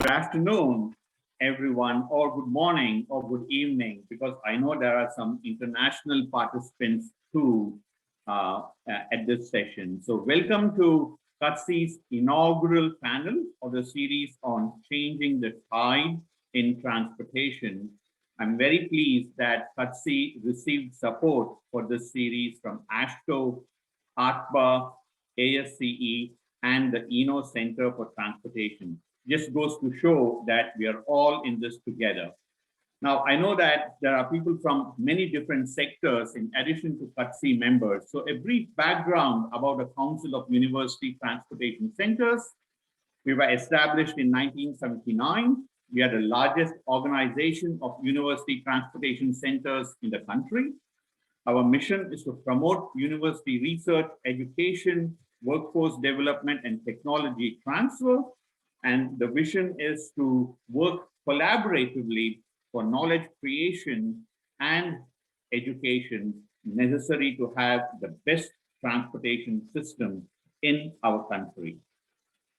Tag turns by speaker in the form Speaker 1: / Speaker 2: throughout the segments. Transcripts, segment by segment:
Speaker 1: Good afternoon, everyone, or good morning, or good evening, because I know there are some international participants too at this session. So welcome to CUTC's inaugural panel of the series on changing the tide in transportation. I'm very pleased that CUTC received support for this series from AASHTO, ARTBA, ASCE, and the ENO Center for Transportation. Just goes to show that we are all in this together. Now, I know that there are people from many different sectors in addition to CUTC members. So a brief background about the Council of University Transportation Centers. We were established in 1979. We are the largest organization of university transportation centers in the country. Our mission is to promote university research, education, workforce development, and technology transfer. And the vision is to work collaboratively for knowledge creation and education necessary to have the best transportation system in our country.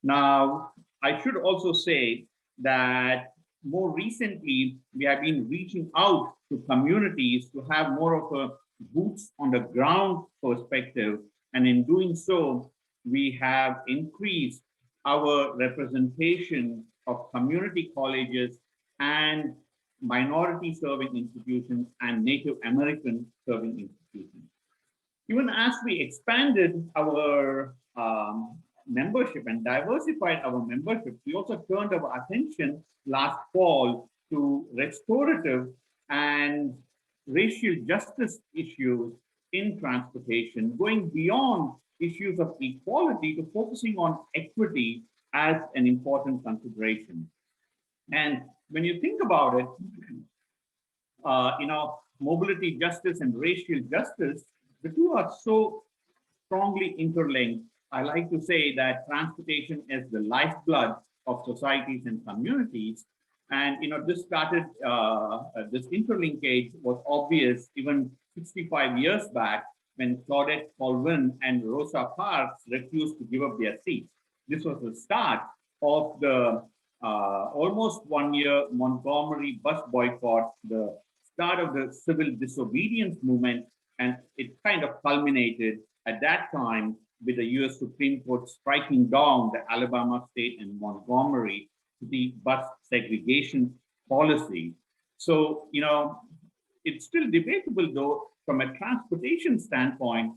Speaker 1: Now, I should also say that more recently, we have been reaching out to communities to have more of a boots on the ground perspective. And in doing so, we have increased our representation of community colleges and minority serving institutions and Native American serving institutions. Even as we expanded our membership and diversified our membership, we also turned our attention last fall to restorative and racial justice issues in transportation, going beyond issues of equality to focusing on equity as an important consideration. And when you think about it, mobility justice and racial justice, the two are so strongly interlinked. I like to say that transportation is the lifeblood of societies and communities. And this started, this interlinkage was obvious even 65 years back when Claudette Colvin and Rosa Parks refused to give up their seats. This was the start of the almost 1 year Montgomery bus boycott, the start of the civil disobedience movement, and it kind of culminated at that time with the US Supreme Court striking down the Alabama State and Montgomery City bus segregation policy. So, it's still debatable though, from a transportation standpoint,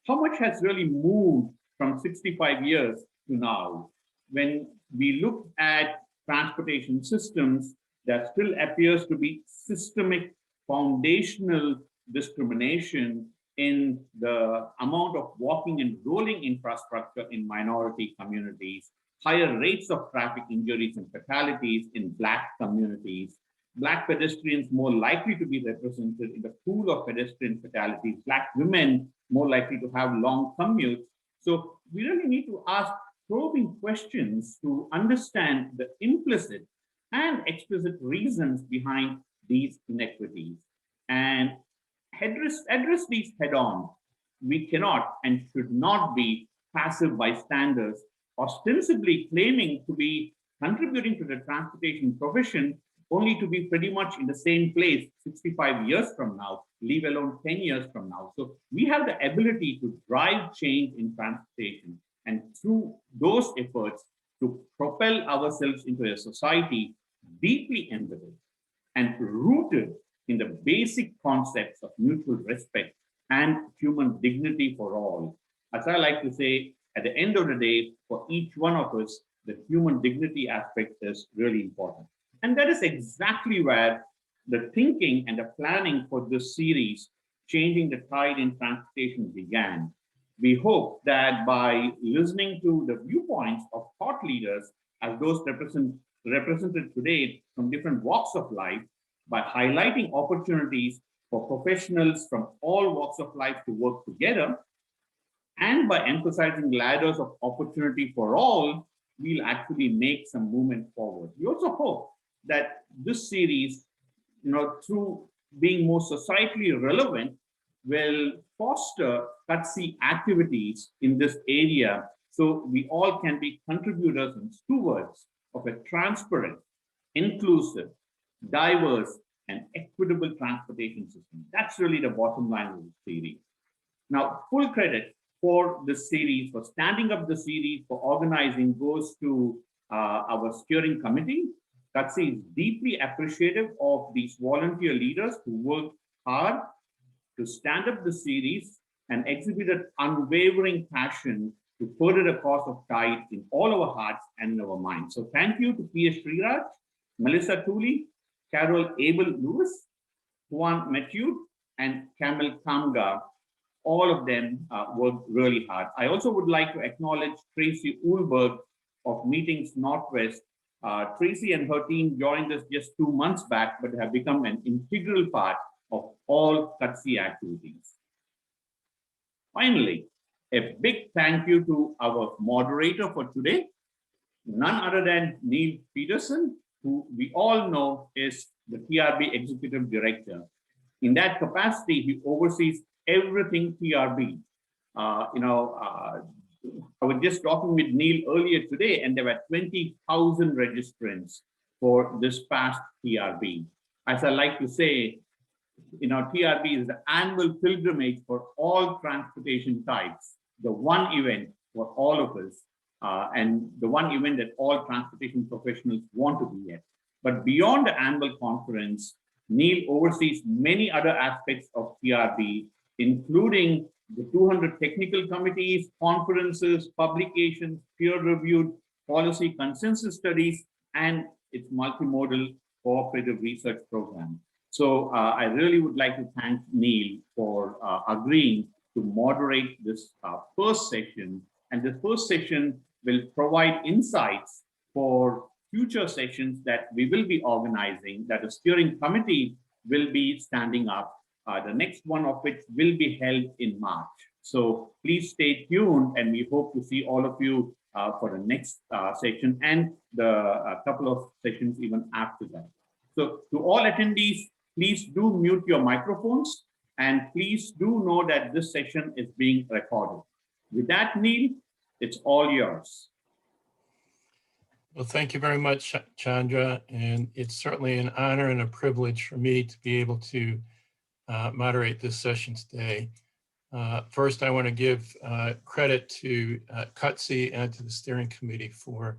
Speaker 1: how much has really moved from 65 years to now? When we look at transportation systems, there still appears to be systemic foundational discrimination in the amount of walking and rolling infrastructure in minority communities, higher rates of traffic injuries and fatalities in Black communities, Black pedestrians more likely to be represented in the pool of pedestrian fatalities, Black women more likely to have long commutes. So we really need to ask probing questions to understand the implicit and explicit reasons behind these inequities and address these head on. We cannot and should not be passive bystanders, ostensibly claiming to be contributing to the transportation profession only to be pretty much in the same place 65 years from now, leave alone 10 years from now. So we have the ability to drive change in transportation, and through those efforts to propel ourselves into a society deeply embedded and rooted in the basic concepts of mutual respect and human dignity for all. As I like to say, at the end of the day, for each one of us, the human dignity aspect is really important. And that is exactly where the thinking and the planning for this series, Changing the Tide in Transportation, began. We hope that by listening to the viewpoints of thought leaders, as those represented today from different walks of life, by highlighting opportunities for professionals from all walks of life to work together, and by emphasizing ladders of opportunity for all, we'll actually make some movement forward. We also hope that this series, through being more societally relevant, will foster CUTC activities in this area so we all can be contributors and stewards of a transparent, inclusive, diverse, and equitable transportation system. That's really the bottom line of the series. Now, full credit for this series, for standing up the series, for organizing, goes to our steering committee. CUTC is deeply appreciative of these volunteer leaders who worked hard to stand up the series and exhibited unwavering passion to further the cause of TIDE in all our hearts and in our minds. So thank you to P.S. Sriraj, Melissa Tooley, Carol Abel-Lewis, Juan Matthew, and Kamil Kamga. All of them worked really hard. I also would like to acknowledge Tracy Ulberg of Meetings Northwest. Tracy and her team joined us just 2 months back, but have become an integral part of all CUTC activities. Finally, a big thank you to our moderator for today, none other than Neil Peterson, who we all know is the TRB Executive Director. In that capacity, he oversees everything TRB. I was just talking with Neil earlier today, and there were 20,000 registrants for this past TRB. As I like to say, TRB is the annual pilgrimage for all transportation types, the one event for all of us, and the one event that all transportation professionals want to be at. But beyond the annual conference, Neil oversees many other aspects of TRB, including the 200 technical committees, conferences, publications, peer-reviewed policy consensus studies, and its multimodal cooperative research program. So I really would like to thank Neil for agreeing to moderate this first session. And the first session will provide insights for future sessions that we will be organizing, that the steering committee will be standing up. The next one of which will be held in March. So please stay tuned, and we hope to see all of you for the next session and the couple of sessions even after that. So to all attendees, please do mute your microphones, and please do know that this session is being recorded. With that, Neil, it's all yours.
Speaker 2: Well, thank you very much, Chandra, and it's certainly an honor and a privilege for me to be able to moderate this session today. First, I want to give credit to CUTC and to the steering committee for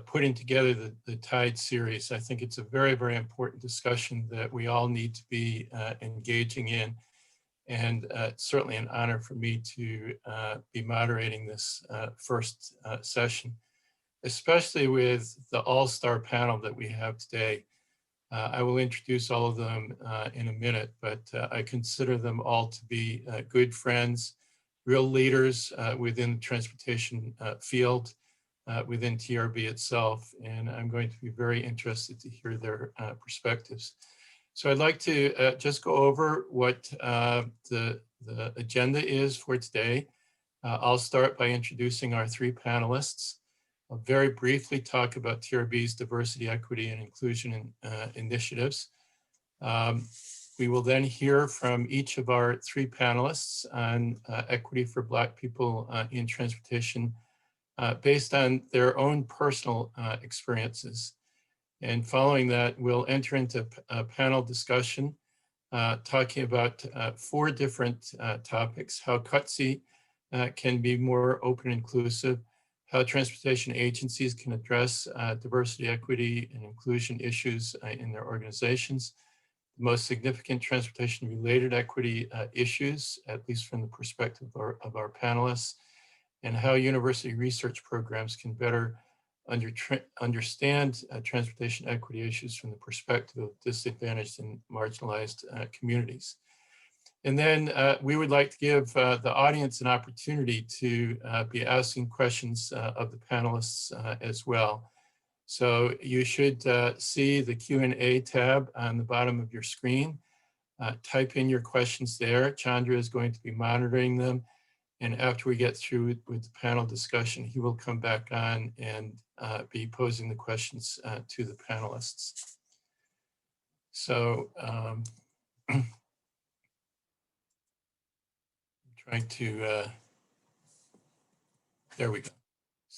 Speaker 2: putting together the TIDE series. I think it's a very, very important discussion that we all need to be engaging in. And it's certainly an honor for me to be moderating this first session, especially with the all-star panel that we have today. I will introduce all of them in a minute, but I consider them all to be good friends, real leaders within the transportation field, within TRB itself, and I'm going to be very interested to hear their perspectives. So I'd like to just go over what the agenda is for today. I'll start by introducing our three panelists. I'll very briefly talk about TRB's diversity, equity, and inclusion initiatives. We will then hear from each of our three panelists on equity for Black people in transportation based on their own personal experiences. And following that, we'll enter into a panel discussion talking about 4 different topics: how CUTC can be more open and inclusive, how transportation agencies can address diversity, equity, and inclusion issues in their organizations, the most significant transportation-related equity issues, at least from the perspective of our panelists, and how university research programs can better understand transportation equity issues from the perspective of disadvantaged and marginalized communities. And then we would like to give the audience an opportunity to be asking questions of the panelists as well. So you should see the Q&A tab on the bottom of your screen. Type in your questions there. Chandra is going to be monitoring them. And after we get through with the panel discussion, he will come back on and be posing the questions to the panelists. So trying to, there we go.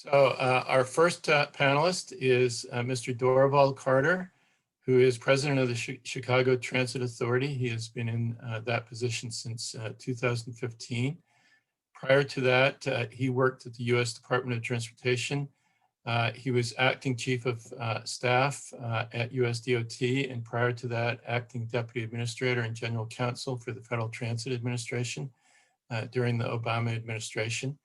Speaker 2: Our first panelist is Mr. Dorvald Carter, who is president of the Chicago Transit Authority. He has been in that position since 2015. Prior to that, he worked at the U.S. Department of Transportation. He was acting chief of staff at USDOT, and prior to that, acting deputy administrator and general counsel for the Federal Transit Administration during the Obama administration.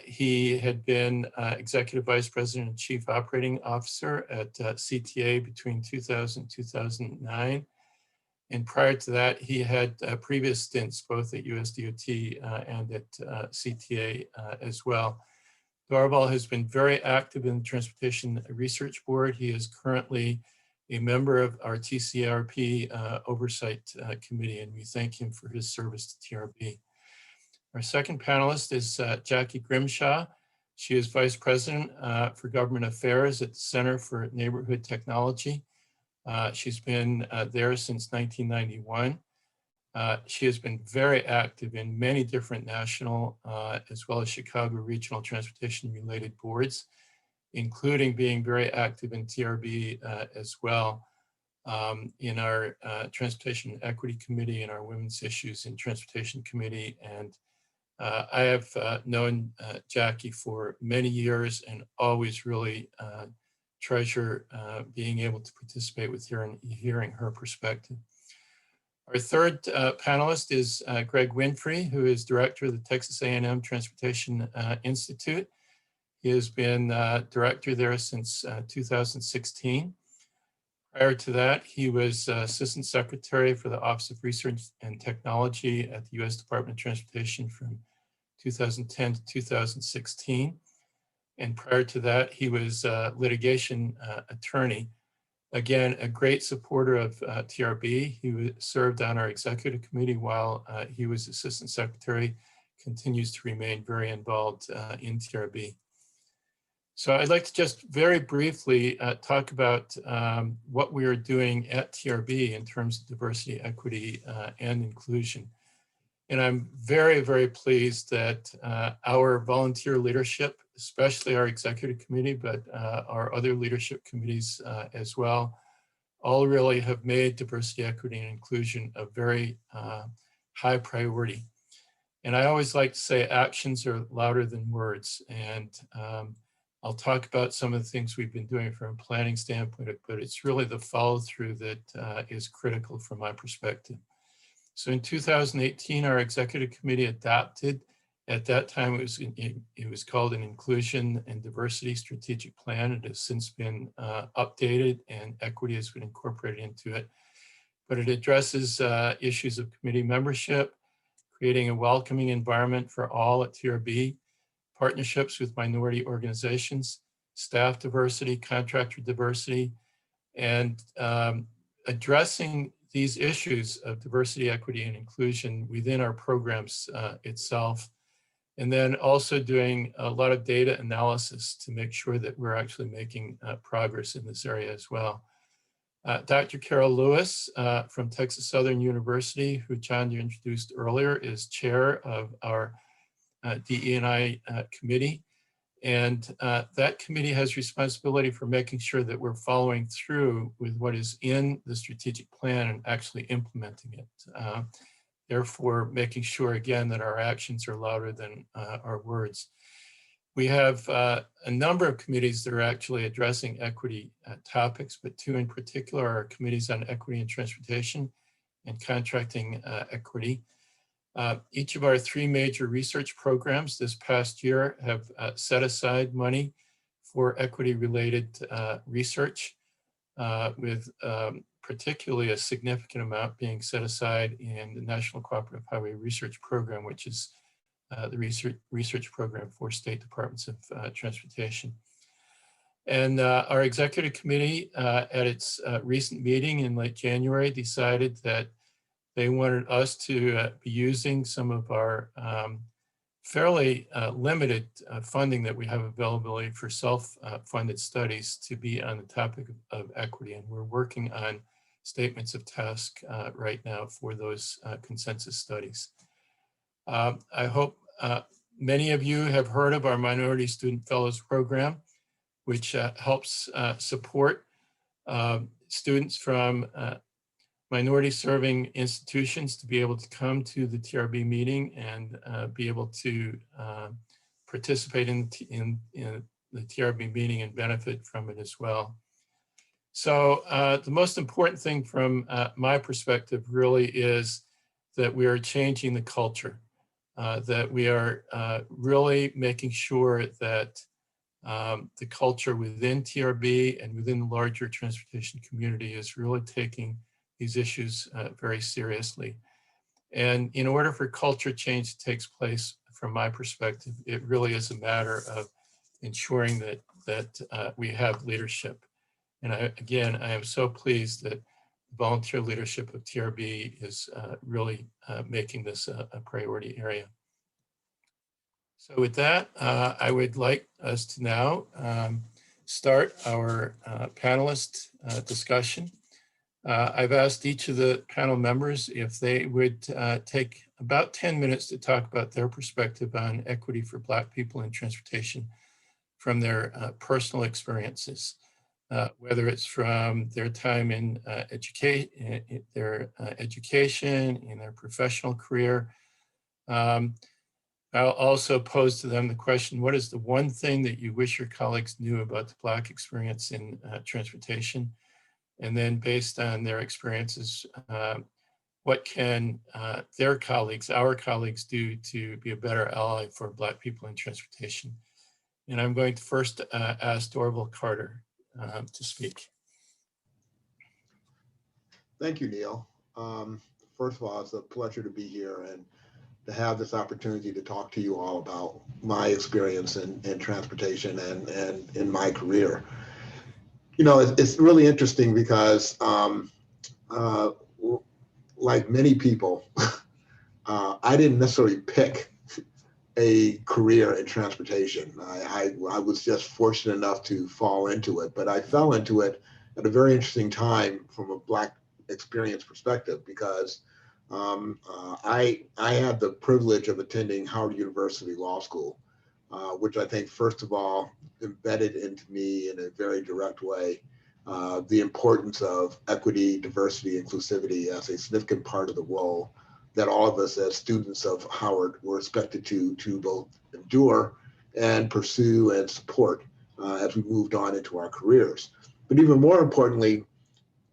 Speaker 2: He had been executive vice president and chief operating officer at CTA between 2000 and 2009. And prior to that, he had previous stints both at USDOT and at CTA as well. Dorval has been very active in the Transportation Research Board. He is currently a member of our TCRP Oversight Committee, and we thank him for his service to TRB. Our second panelist is Jackie Grimshaw. She is Vice President for Government Affairs at the Center for Neighborhood Technology. She's been there since 1991. She has been very active in many different national as well as Chicago regional transportation related boards, including being very active in TRB as well in our Transportation Equity Committee and our Women's Issues in Transportation Committee. And I have known Jackie for many years and always really treasure being able to participate with her and hearing her perspective. Our third panelist is Greg Winfrey, who is director of the Texas A&M Transportation Institute. He has been director there since 2016. Prior to that, he was assistant secretary for the Office of Research and Technology at the U.S. Department of Transportation from 2010 to 2016. And prior to that, he was a litigation attorney. Again, a great supporter of TRB. He served on our executive committee while he was assistant secretary, continues to remain very involved in TRB. So I'd like to just very briefly talk about what we are doing at TRB in terms of diversity, equity, and inclusion. And I'm very, very pleased that our volunteer leadership, especially our executive committee, but our other leadership committees as well, all really have made diversity, equity, and inclusion a very high priority. And I always like to say actions are louder than words. And I'll talk about some of the things we've been doing from a planning standpoint, but it's really the follow through that is critical from my perspective. So in 2018, our executive committee adopted, at that time it was called an Inclusion and Diversity Strategic Plan. It has since been updated and equity has been incorporated into it. But it addresses issues of committee membership, creating a welcoming environment for all at TRB, partnerships with minority organizations, staff diversity, contractor diversity, and addressing these issues of diversity, equity, and inclusion within our programs itself. And then also doing a lot of data analysis to make sure that we're actually making progress in this area as well. Dr. Carol Lewis from Texas Southern University, who John introduced earlier, is chair of our DE&I committee. And that committee has responsibility for making sure that we're following through with what is in the strategic plan and actually implementing it. Therefore, making sure, again, that our actions are louder than our words. We have a number of committees that are actually addressing equity topics, but two in particular are committees on equity and transportation and contracting equity. Each of our three major research programs this past year have set aside money for equity-related research, with particularly a significant amount being set aside in the National Cooperative Highway Research Program, which is the research program for state departments of transportation. And our executive committee at its recent meeting in late January decided that they wanted us to be using some of our fairly limited funding that we have availability for self-funded studies to be on the topic of equity. And we're working on statements of task right now for those consensus studies. I hope Many of you have heard of our Minority Student Fellows Program, which helps support students from minority serving institutions to be able to come to the TRB meeting and be able to participate in the TRB meeting and benefit from it as well. So the most important thing from my perspective really is that we are changing the culture, that we are really making sure that the culture within TRB and within the larger transportation community is really taking these issues very seriously. And in order for culture change to take place, from my perspective, it really is a matter of ensuring that we have leadership. And again, I am so pleased that volunteer leadership of TRB is really making this a priority area. So with that, I would like us to now start our panelist discussion. I've asked each of the panel members if they would take about 10 minutes to talk about their perspective on equity for Black people in transportation from their personal experiences, whether it's from their time in education, in their professional career. I'll also pose to them the question, what is the one thing that you wish your colleagues knew about the Black experience in transportation? And then based on their experiences, what can their colleagues, our colleagues, do to be a better ally for Black people in transportation? And I'm going to first ask Dorval Carter to speak.
Speaker 3: Thank you, Neil. First of all, it's a pleasure to be here and to have this opportunity to talk to you all about my experience in transportation and in my career. You know, it's really interesting because like many people, I didn't necessarily pick a career in transportation. I was just fortunate enough to fall into it, but I fell into it at a very interesting time from a Black experience perspective because I had the privilege of attending Howard University Law School, which I think, first of all, embedded into me in a very direct way the importance of equity, diversity, inclusivity as a significant part of the role that all of us as students of Howard were expected to both endure and pursue and support as we moved on into our careers. But even more importantly,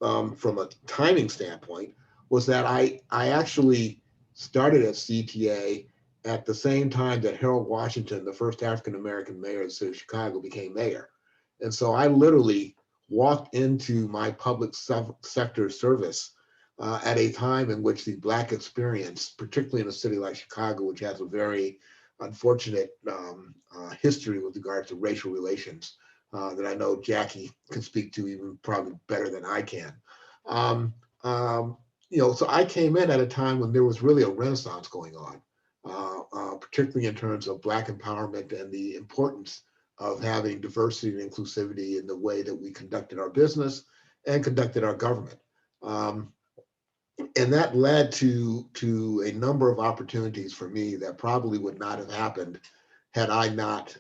Speaker 3: from a timing standpoint, was that I actually started at CTA at the same time that Harold Washington, the first African-American mayor of the city of Chicago, became mayor. And so I literally walked into my public sector service at a time in which the Black experience, particularly in a city like Chicago, which has a very unfortunate history with regards to racial relations that I know Jackie can speak to even probably better than I can. You know, so I came in at a time when there was really a renaissance going on, particularly in terms of Black empowerment and the importance of having diversity and inclusivity in the way that we conducted our business and conducted our government. And that led to a number of opportunities for me that probably would not have happened had I not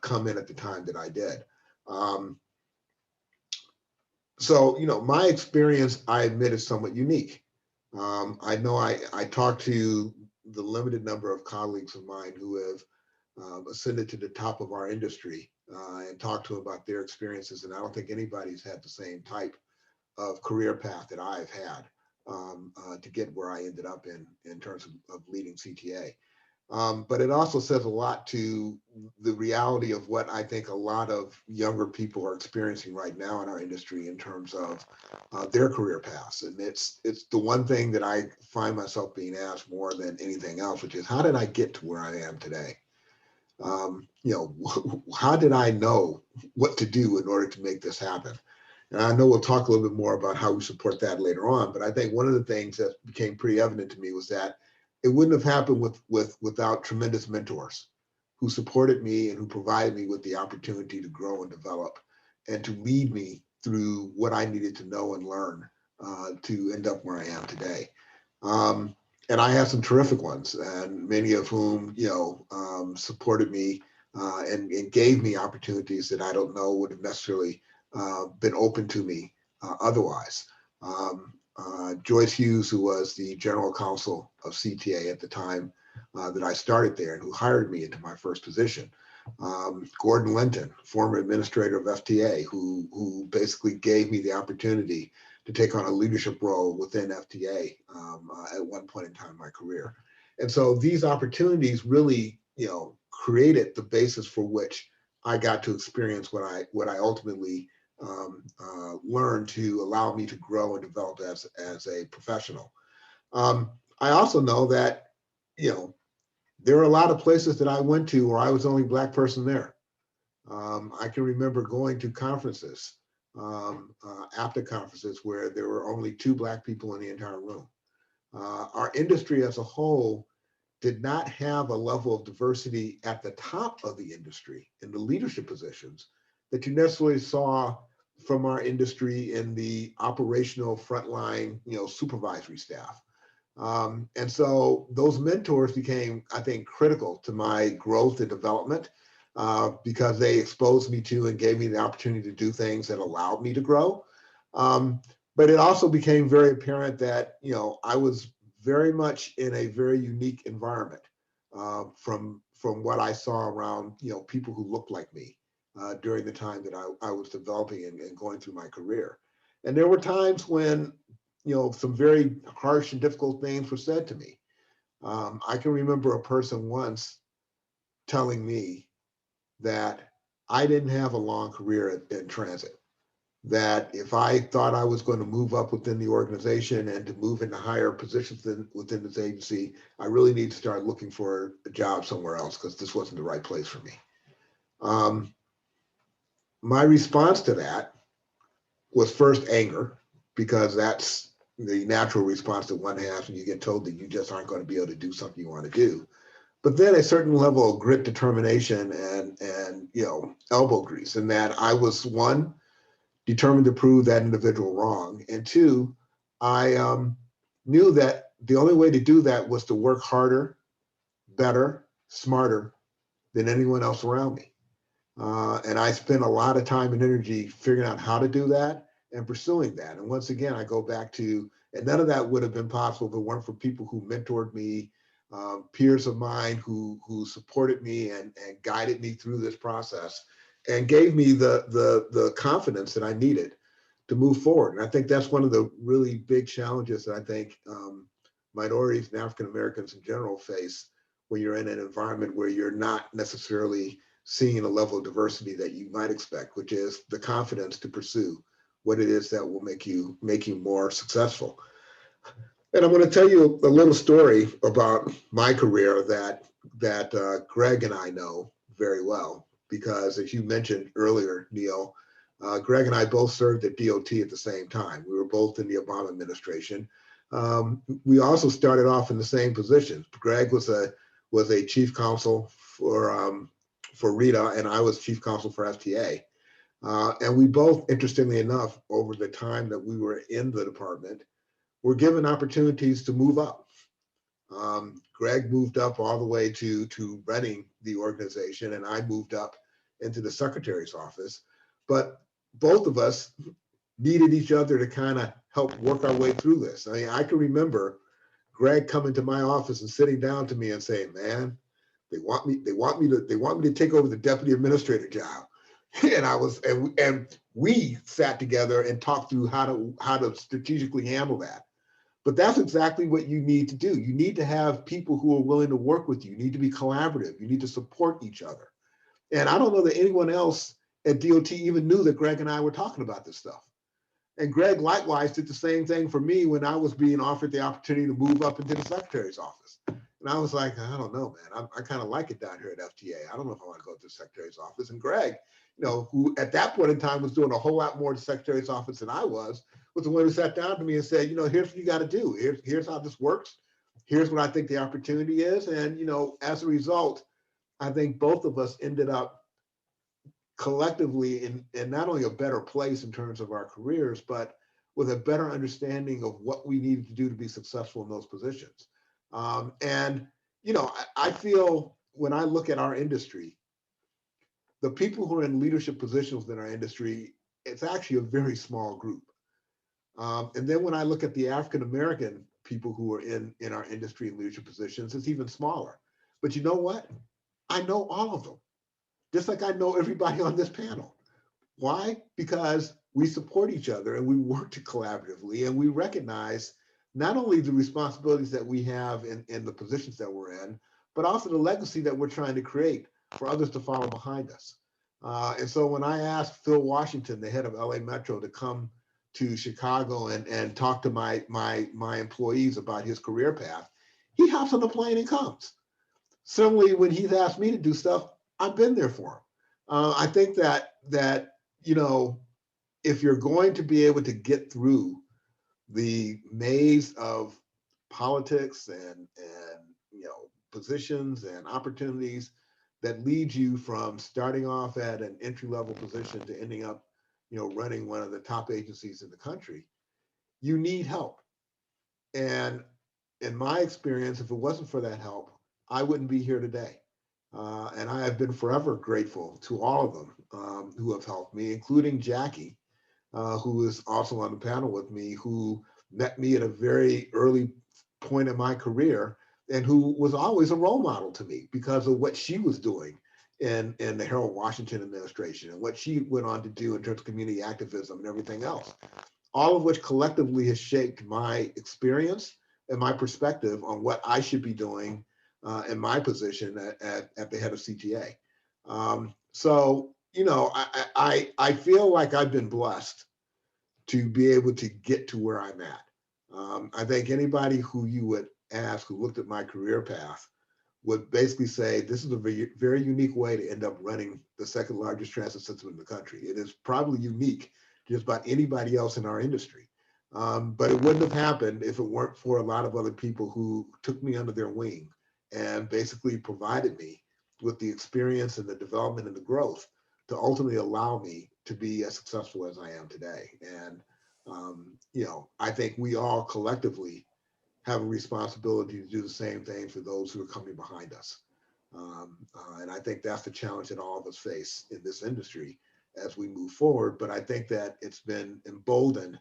Speaker 3: come in at the time that I did. So, you know, my experience, I admit, is somewhat unique. I know I talked to the limited number of colleagues of mine who have ascended to the top of our industry and talked to them about their experiences. And I don't think anybody's had the same type of career path that I've had to get where I ended up in terms of leading CTA. But it also says a lot to the reality of what I think a lot of younger people are experiencing right now in our industry in terms of their career paths. And it's the one thing that I find myself being asked more than anything else, which is how did I get to where I am today? You know, how did I know what to do in order to make this happen? And I know we'll talk a little bit more about how we support that later on, but I think one of the things that became pretty evident to me was that it wouldn't have happened without tremendous mentors who supported me and who provided me with the opportunity to grow and develop and to lead me through what I needed to know and learn to end up where I am today. And I had some terrific ones, and many of whom, supported me and gave me opportunities that I don't know would have necessarily been open to me otherwise. Joyce Hughes, who was the general counsel of CTA at the time that I started there and who hired me into my first position. Gordon Linton, former administrator of FTA, who basically gave me the opportunity to take on a leadership role within FTA at one point in time in my career. And so these opportunities really, created the basis for which I got to experience what I ultimately learned to allow me to grow and develop as a professional. I also know that, there are a lot of places that I went to where I was the only Black person there. I can remember going to conferences, after conferences where there were only 2 Black people in the entire room. Our industry as a whole did not have a level of diversity at the top of the industry in the leadership positions that you necessarily saw from our industry in the operational frontline, supervisory staff. And so those mentors became, I think, critical to my growth and development because they exposed me to and gave me the opportunity to do things that allowed me to grow. But it also became very apparent that, I was very much in a very unique environment from what I saw around, people who looked like me during the time that I was developing and going through my career. And there were times when, some very harsh and difficult things were said to me. I can remember a person once telling me that I didn't have a long career in transit, that if I thought I was going to move up within the organization and to move into higher positions within this agency, I really need to start looking for a job somewhere else because this wasn't the right place for me. My response to that was first anger, because that's the natural response that one has when you get told that you just aren't going to be able to do something you want to do. But then a certain level of grit, determination, and elbow grease, and that I was, one, determined to prove that individual wrong, and two, I knew that the only way to do that was to work harder, better, smarter than anyone else around me. And I spent a lot of time and energy figuring out how to do that and pursuing that. And once again, I go back to, and none of that would have been possible if it weren't for people who mentored me, peers of mine who supported me and guided me through this process and gave me the confidence that I needed to move forward. And I think that's one of the really big challenges that I think minorities and African Americans in general face when you're in an environment where you're not necessarily seeing a level of diversity that you might expect, which is the confidence to pursue what it is that will make you more successful. And I'm going to tell you a little story about my career that Greg and I know very well, because as you mentioned earlier, Neil, Greg and I both served at DOT at the same time. We were both in the Obama administration. We also started off in the same positions. Greg was a chief counsel for RITA, and I was chief counsel for FTA. And we both, interestingly enough, over the time that we were in the department, were given opportunities to move up. Greg moved up all the way to running the organization, and I moved up into the secretary's office. But both of us needed each other to kind of help work our way through this. I mean, I can remember Greg coming to my office and sitting down to me and saying, "Man, they want me to take over the deputy administrator job." And we sat together and talked through how to strategically handle that. But that's exactly what you need to do. You need to have people who are willing to work with you. You need to be collaborative. You need to support each other. And I don't know that anyone else at DOT even knew that Greg and I were talking about this stuff. And Greg likewise did the same thing for me when I was being offered the opportunity to move up into the secretary's office. And I was like, I don't know, man. I kind of like it down here at FTA. I don't know if I want to go to the secretary's office. And Greg, who at that point in time was doing a whole lot more to the secretary's office than I was the one who sat down to me and said, here's what you got to do. Here's how this works. Here's what I think the opportunity is. And, as a result, I think both of us ended up collectively in not only a better place in terms of our careers, but with a better understanding of what we needed to do to be successful in those positions. And, I feel when I look at our industry, the people who are in leadership positions in our industry, it's actually a very small group. And then when I look at the African-American people who are in our industry and leadership positions, it's even smaller. But you know what? I know all of them, just like I know everybody on this panel. Why? Because we support each other and we work collaboratively, and we recognize not only the responsibilities that we have in the positions that we're in, but also the legacy that we're trying to create for others to follow behind us. And so when I asked Phil Washington, the head of LA Metro, to come to Chicago and talk to my employees about his career path, he hops on the plane and comes. Similarly, when he's asked me to do stuff, I've been there for him. I think that if you're going to be able to get through the maze of politics and positions and opportunities that lead you from starting off at an entry-level position to ending up running one of the top agencies in the country, you need help. And in my experience, if it wasn't for that help, I wouldn't be here today. And I have been forever grateful to all of them who have helped me, including Jackie, who is also on the panel with me, who met me at a very early point in my career and who was always a role model to me because of what she was doing in the Harold Washington administration and what she went on to do in terms of community activism and everything else, all of which collectively has shaped my experience and my perspective on what I should be doing in my position at the head of CTA. So, I feel like I've been blessed to be able to get to where I'm at. I think anybody who you would ask who looked at my career path would basically say, this is a very, very unique way to end up running the second largest transit system in the country. It is probably unique to just about anybody else in our industry. But it wouldn't have happened if it weren't for a lot of other people who took me under their wing and basically provided me with the experience and the development and the growth to ultimately allow me to be as successful as I am today. And, I think we all collectively have a responsibility to do the same thing for those who are coming behind us. And I think that's the challenge that all of us face in this industry as we move forward. But I think that it's been emboldened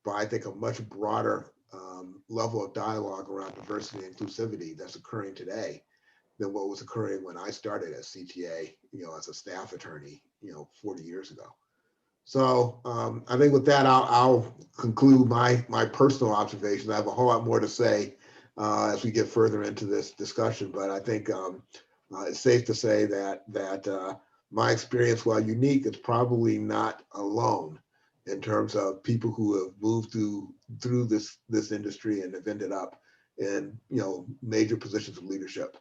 Speaker 3: by, I think, a much broader level of dialogue around diversity and inclusivity that's occurring today than what was occurring when I started at CTA, as a staff attorney, 40 years ago. So I think with that, I'll conclude my personal observations. I have a whole lot more to say as we get further into this discussion, but I think it's safe to say that my experience, while unique, is probably not alone in terms of people who have moved through this industry and have ended up in major positions of leadership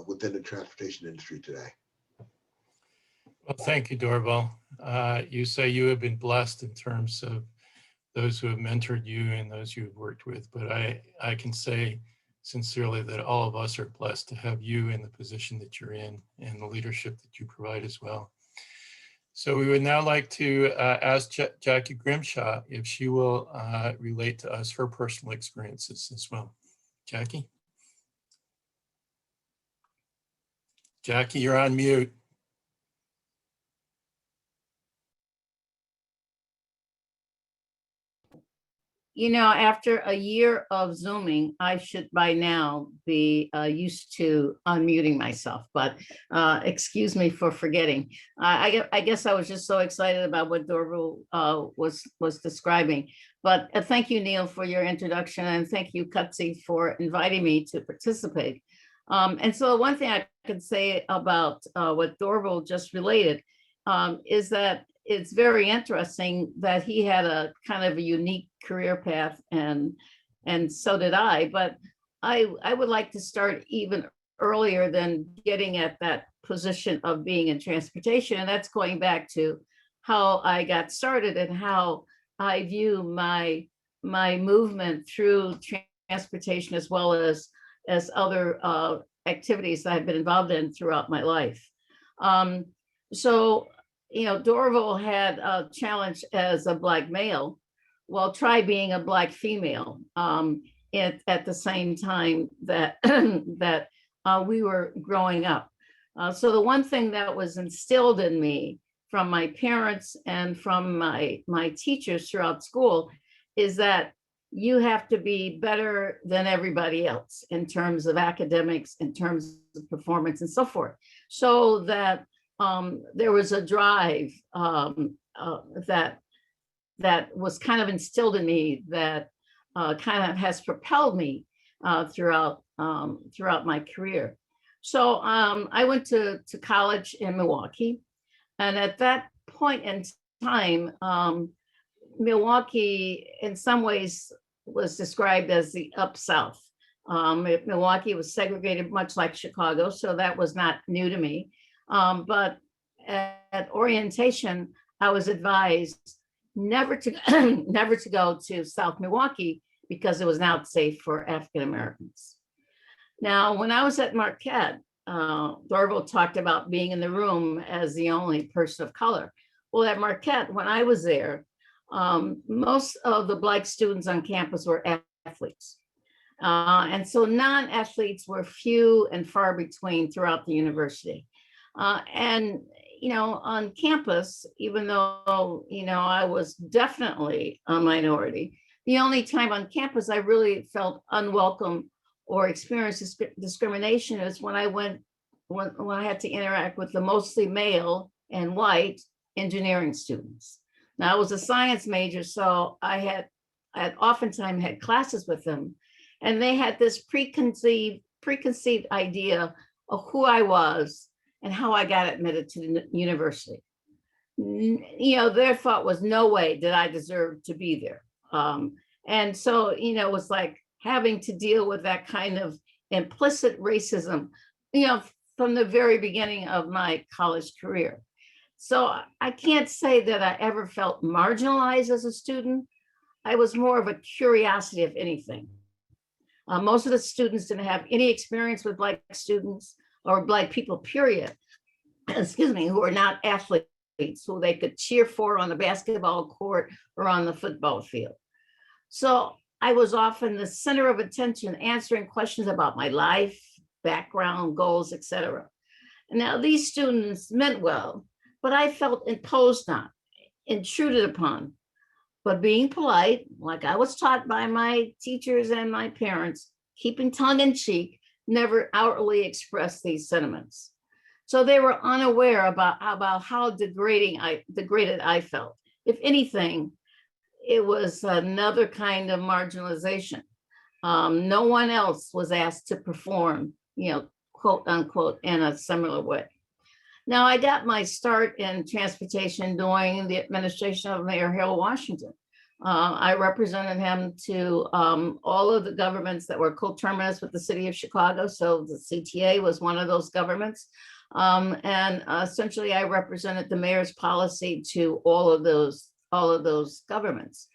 Speaker 3: within the transportation industry today.
Speaker 2: Well, thank you, Dorval. You say you have been blessed in terms of those who have mentored you and those you've worked with, but I can say sincerely that all of us are blessed to have you in the position that you're in and the leadership that you provide as well. So we would now like to ask Jackie Grimshaw if she will relate to us her personal experiences as well. Jackie? Jackie, you're on mute.
Speaker 4: After a year of Zooming, I should by now be used to unmuting myself, but excuse me for forgetting. I guess I was just so excited about what Dorval was describing. But thank you, Neil, for your introduction, and thank you, CUTC, for inviting me to participate. And so one thing I could say about what Dorval just related is that it's very interesting that he had a kind of a unique career path, and so did I. But I would like to start even earlier than getting at that position of being in transportation, and that's going back to how I got started and how I view my movement through transportation as well as other activities that I've been involved in throughout my life. So Dorval had a challenge as a Black male. Well, try being a Black female. at the same time that that we were growing up. So the one thing that was instilled in me from my parents and from my teachers throughout school is that you have to be better than everybody else in terms of academics, in terms of performance and so forth. So that there was a drive that was kind of instilled in me that kind of has propelled me throughout my career. So I went to college in Milwaukee, and at that point in time, Milwaukee in some ways was described as the up South. Milwaukee was segregated much like Chicago, so that was not new to me. But at orientation, I was advised never to never to go to South Milwaukee because it was not safe for African Americans. Now, when I was at Marquette, Dorval talked about being in the room as the only person of color. Well, at Marquette, when I was there, most of the Black students on campus were athletes. And so non-athletes were few and far between throughout the university. And, on campus, even though, I was definitely a minority, the only time on campus I really felt unwelcome or experienced discrimination is when when I had to interact with the mostly male and white engineering students. Now I was a science major, so I had oftentimes had classes with them, and they had this preconceived idea of who I was and how I got admitted to the university. Their thought was no way did I deserve to be there. And so, it was like having to deal with that kind of implicit racism, from the very beginning of my college career. So I can't say that I ever felt marginalized as a student. I was more of a curiosity, if anything. Most of the students didn't have any experience with Black students or Black people, period, who are not athletes, who they could cheer for on the basketball court or on the football field. So I was often the center of attention, answering questions about my life, background, goals, etc. Now, these students meant well, but I felt imposed on, intruded upon. But being polite, like I was taught by my teachers and my parents, keeping tongue in cheek, never outwardly expressed these sentiments. So they were unaware about how degraded I felt. If anything, it was another kind of marginalization. No one else was asked to perform, quote unquote, in a similar way. Now, I got my start in transportation during the administration of Mayor Harold Washington. I represented him to all of the governments that were coterminous with the city of Chicago. So the CTA was one of those governments. And essentially, I represented the mayor's policy to all of those governments.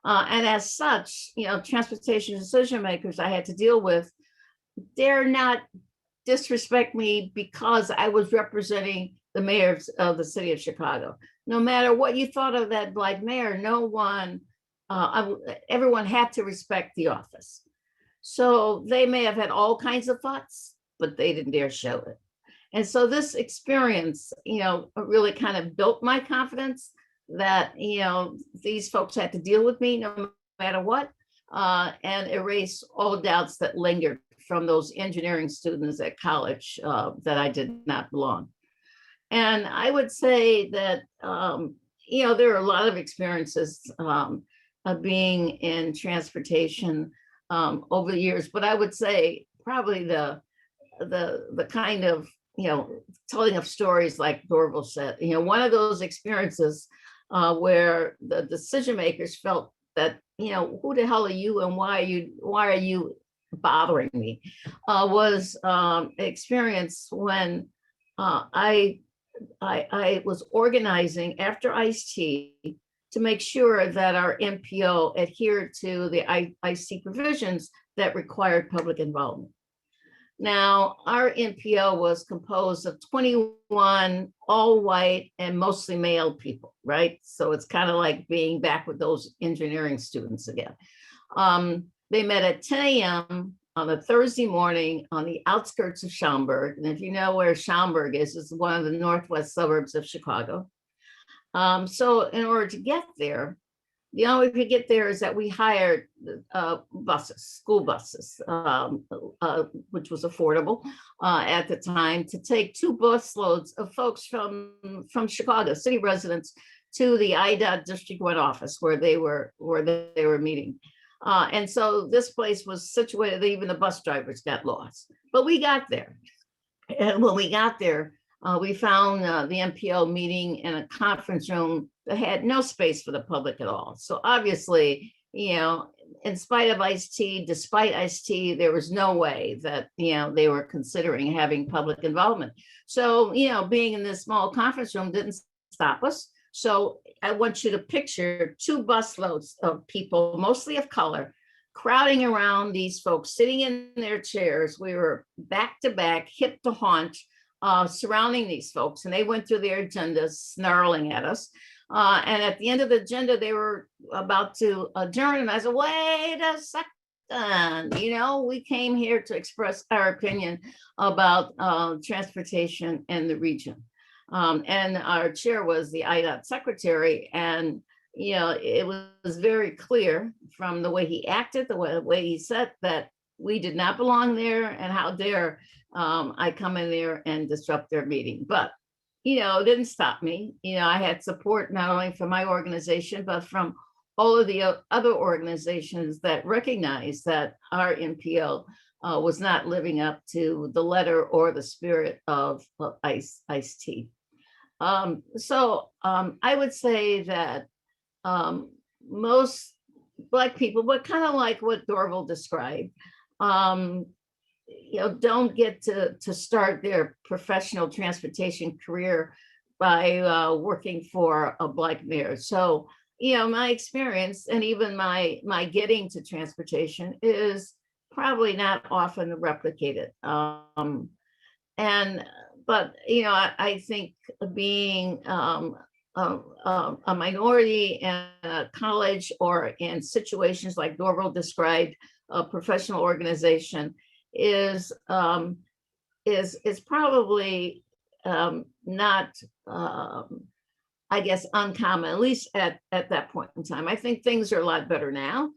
Speaker 4: And as such, transportation decision makers I had to deal with dare not disrespect me because I was representing the mayor of the city of Chicago. No matter what you thought of that Black mayor, everyone had to respect the office. So they may have had all kinds of thoughts, but they didn't dare show it. And so this experience, really kind of built my confidence that, these folks had to deal with me no matter what, and erase all doubts that lingered from those engineering students at college that I did not belong. And I would say that, there are a lot of experiences of being in transportation over the years, but I would say probably the kind of, telling of stories like Dorval said, one of those experiences where the decision makers felt that, who the hell are you and why are you bothering me, was an experience when I was organizing after ICE to make sure that our MPO adhered to the IC provisions that required public involvement. Now, our MPO was composed of 21 all white and mostly male people, right? So it's kind of like being back with those engineering students again. They met at 10 a.m. on a Thursday morning on the outskirts of Schaumburg. And if you know where Schaumburg is, it's one of the northwest suburbs of Chicago. So in order to get there, the only way we could get there is that we hired buses, school buses, which was affordable at the time, to take 2 bus loads of folks from Chicago, city residents, to the IDOT District 1 office where they were meeting. And so this place was situated, even the bus drivers got lost. But we got there. And when we got there, we found the MPO meeting in a conference room that had no space for the public at all. So obviously, you know, in spite of ICE-T, despite ICE-T, there was no way that, you know, they were considering having public involvement. So, you know, being in this small conference room didn't stop us. So I want you to picture 2 busloads of people, mostly of color, crowding around these folks, sitting in their chairs. We were back to back, hip to haunch, surrounding these folks, and they went through their agendas, snarling at us. And at the end of the agenda, they were about to adjourn, and I said, wait a second, you know, we came here to express our opinion about transportation in the region. And our chair was the IDOT secretary, and you know, it was very clear from the way he acted, the way he said that we did not belong there, and how dare I come in there and disrupt their meeting. But, you know, it didn't stop me. You know, I had support not only from my organization, but from all of the other organizations that recognized that our MPO was not living up to the letter or the spirit of ICE-T. So I would say that most Black people, but kind of like what Dorval described, you know, don't get to start their professional transportation career by working for a Black mayor. So, you know, my experience and even my getting to transportation is probably not often replicated. But you know, I think being a minority in a college or in situations like Dorval described, a professional organization is probably not, I guess, uncommon, at least at that point in time. I think things are a lot better now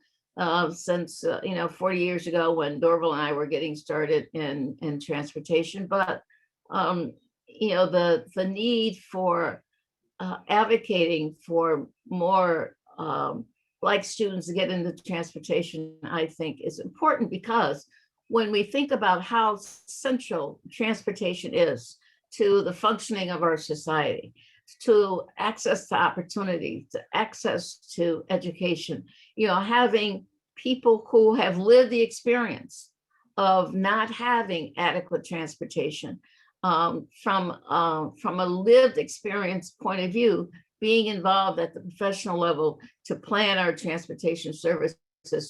Speaker 4: since, you know, 40 years ago when Dorval and I were getting started in transportation. But, you know, the need for advocating for more Black students to get into transportation, I think, is important, because when we think about how central transportation is to the functioning of our society, to access to opportunity, to access to education, you know, having people who have lived the experience of not having adequate transportation, from a lived experience point of view, being involved at the professional level to plan our transportation services,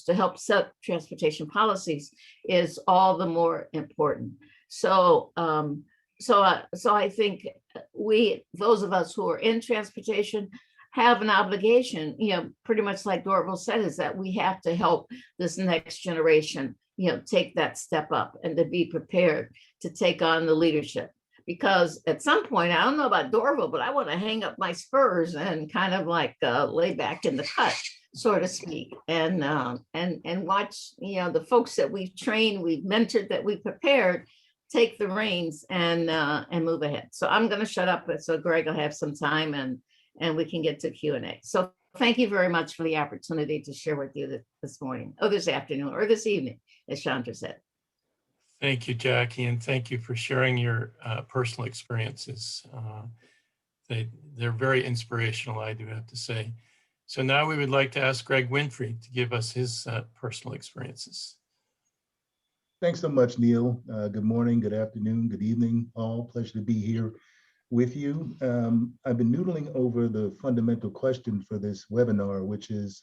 Speaker 4: to help set transportation policies, is all the more important. So, so I think those of us who are in transportation, have an obligation, you know, pretty much like Dorval said, is that we have to help this next generation, you know, take that step up and to be prepared to take on the leadership. Because at some point, I don't know about Dorval, but I want to hang up my spurs and kind of like lay back in the cut, so to speak, and watch, you know, the folks that we've trained, we've mentored, that we've prepared, take the reins and move ahead. So I'm going to shut up so Greg will have some time and we can get to Q&A. So thank you very much for the opportunity to share with you this morning, or this afternoon, or this evening, as Chandra said.
Speaker 2: Thank you, Jackie, and thank you for sharing your personal experiences. They're very inspirational, I do have to say. So now we would like to ask Greg Winfrey to give us his personal experiences.
Speaker 5: Thanks so much, Neil. Good morning, good afternoon, good evening, all. Pleasure to be here with you. I've been noodling over the fundamental question for this webinar, which is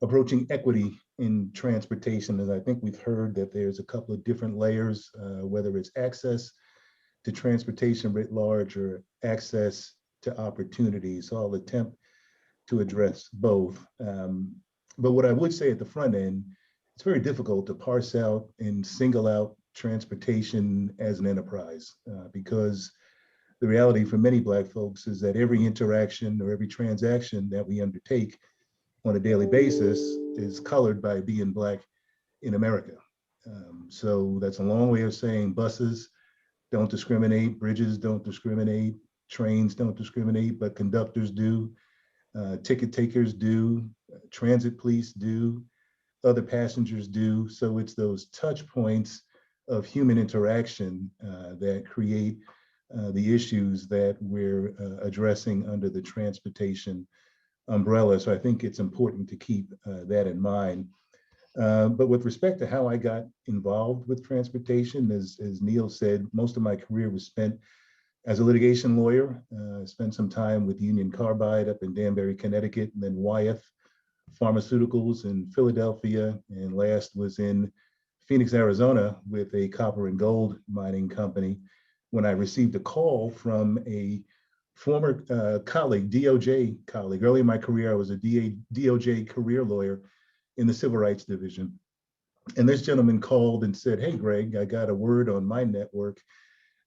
Speaker 5: approaching equity in transportation. And I think we've heard that there's a couple of different layers, whether it's access to transportation writ large or access to opportunities. So I'll attempt to address both. But what I would say at the front end, it's very difficult to parse out and single out transportation as an enterprise because the reality for many Black folks is that every interaction or every transaction that we undertake on a daily basis is colored by being Black in America. So that's a long way of saying buses don't discriminate, bridges don't discriminate, trains don't discriminate, but conductors do, ticket takers do, transit police do, other passengers do. So it's those touch points of human interaction that create the issues that we're addressing under the transportation umbrella. So I think it's important to keep that in mind. But with respect to how I got involved with transportation, as Neil said, most of my career was spent as a litigation lawyer. Spent some time with Union Carbide up in Danbury, Connecticut, and then Wyeth Pharmaceuticals in Philadelphia, and last was in Phoenix, Arizona with a copper and gold mining company when I received a call from a former colleague, DOJ colleague. Early in my career, I was a DOJ career lawyer in the Civil Rights Division. And this gentleman called and said, "Hey, Greg, I got a word on my network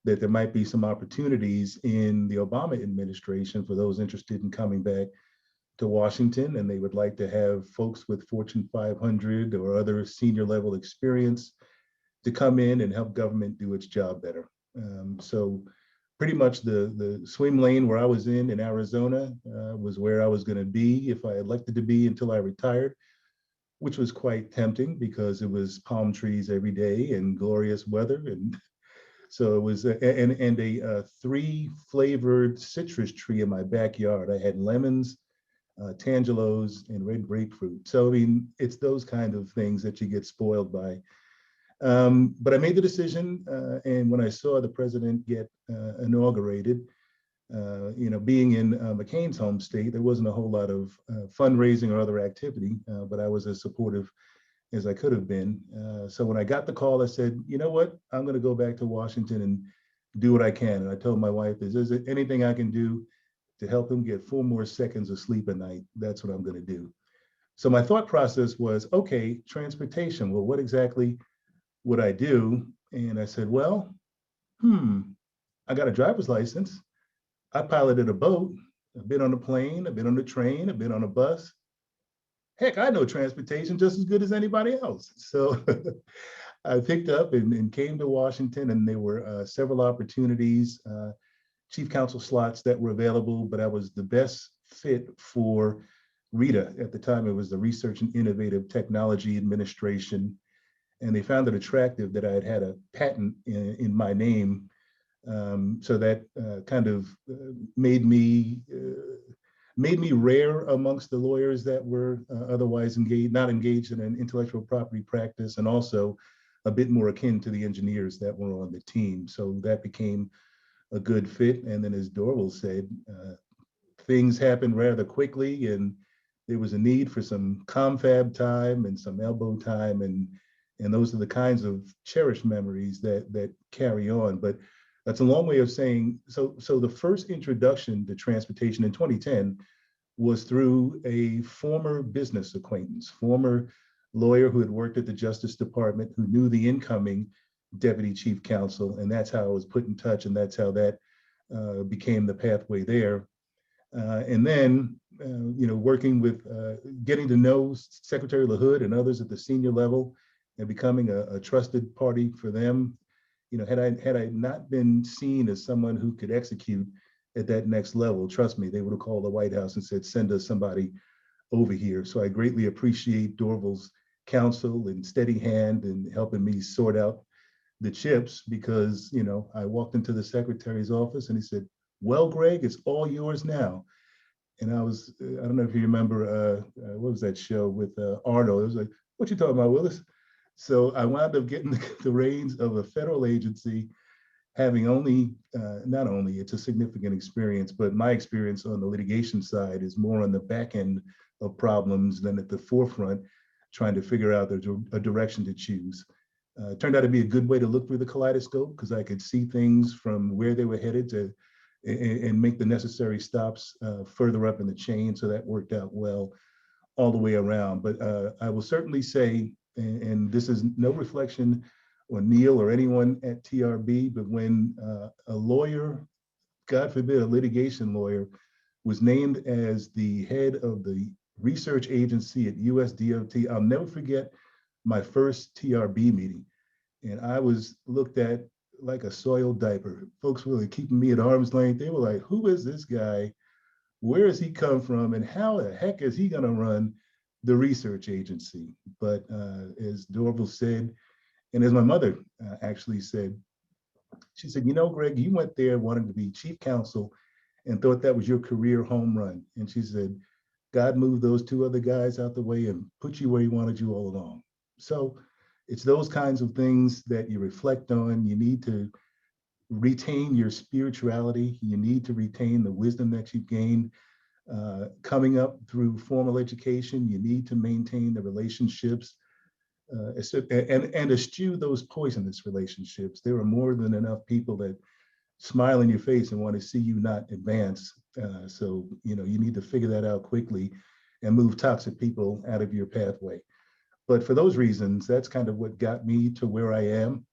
Speaker 5: that there might be some opportunities in the Obama administration for those interested in coming back to Washington, and they would like to have folks with Fortune 500 or other senior level experience to come in and help government do its job better." So pretty much the swim lane where I was in Arizona was where I was going to be if I elected to be until I retired, which was quite tempting because it was palm trees every day and glorious weather. And so it was, and a 3-flavored citrus tree in my backyard. I had lemons, tangelos, and red grapefruit. So, I mean, it's those kind of things that you get spoiled by. But I made the decision, and when I saw the president get inaugurated, being in McCain's home state, there wasn't a whole lot of fundraising or other activity, but I was as supportive as I could have been. So when I got the call, I said, you know what, I'm going to go back to Washington and do what I can. And I told my wife, is there anything I can do to help him get 4 more seconds of sleep at night? That's what I'm going to do. So my thought process was, okay, transportation. Well, what exactly would I do? And I said, well, I got a driver's license. I piloted a boat. I've been on a plane. I've been on a train. I've been on a bus. Heck, I know transportation just as good as anybody else. So I picked up and came to Washington, and there were several opportunities, chief counsel slots that were available, but I was the best fit for RITA. At the time, it was the Research and Innovative Technology Administration. And they found it attractive that I had had a patent in my name. So that kind of made me rare amongst the lawyers that were otherwise not engaged in an intellectual property practice, and also a bit more akin to the engineers that were on the team. So that became a good fit. And then, as Dorval said, things happened rather quickly, and there was a need for some confab time and some elbow time, and those are the kinds of cherished memories that carry on. But that's a long way of saying, so the first introduction to transportation in 2010 was through a former business acquaintance, former lawyer who had worked at the Justice Department, who knew the incoming deputy chief counsel, and that's how I was put in touch, and that's how that became the pathway there. And then, working with, getting to know Secretary LaHood and others at the senior level, and becoming a trusted party for them. Had I not been seen as someone who could execute at that next level, trust me, they would have called the White House and said, send us somebody over here. So I greatly appreciate Dorval's counsel and steady hand and helping me sort out the chips, because, I walked into the secretary's office and he said, well, Greg, it's all yours now. And I don't know if you remember, what was that show with Arnold? It was like, what you talking about, Willis? So I wound up getting the reins of a federal agency, having not only it's a significant experience, but my experience on the litigation side is more on the back end of problems than at the forefront, trying to figure out a direction to choose. It turned out to be a good way to look through the kaleidoscope, because I could see things from where they were headed and make the necessary stops further up in the chain. So that worked out well all the way around. But I will certainly say, and this is no reflection on Neil or anyone at TRB, but when a lawyer, God forbid, a litigation lawyer, was named as the head of the research agency at US DOT, I'll never forget my first TRB meeting. And I was looked at like a soiled diaper. Folks were keeping me at arm's length. They were like, who is this guy? Where does he come from? And how the heck is he gonna run the research agency? But as Dorval said, and as my mother actually said, she said, you know, Greg, you went there wanting to be chief counsel and thought that was your career home run. And she said, God moved those two other guys out the way and put you where he wanted you all along. So it's those kinds of things that you reflect on. You need to retain your spirituality. You need to retain the wisdom that you've gained coming up through formal education. You need to maintain the relationships and eschew those poisonous relationships. There are more than enough people that smile in your face and want to see you not advance. So, you know, you need to figure that out quickly and move toxic people out of your pathway. But for those reasons, that's kind of what got me to where I am.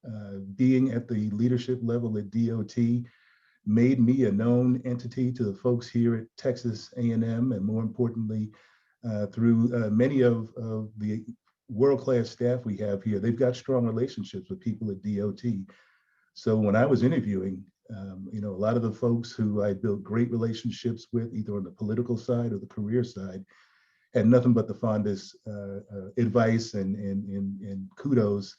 Speaker 5: Being at the leadership level at DOT made me a known entity to the folks here at Texas A&M, and more importantly, through many of the world-class staff we have here. They've got strong relationships with people at DOT. So when I was interviewing, you know, a lot of the folks who I built great relationships with, either on the political side or the career side, had nothing but the fondest advice and kudos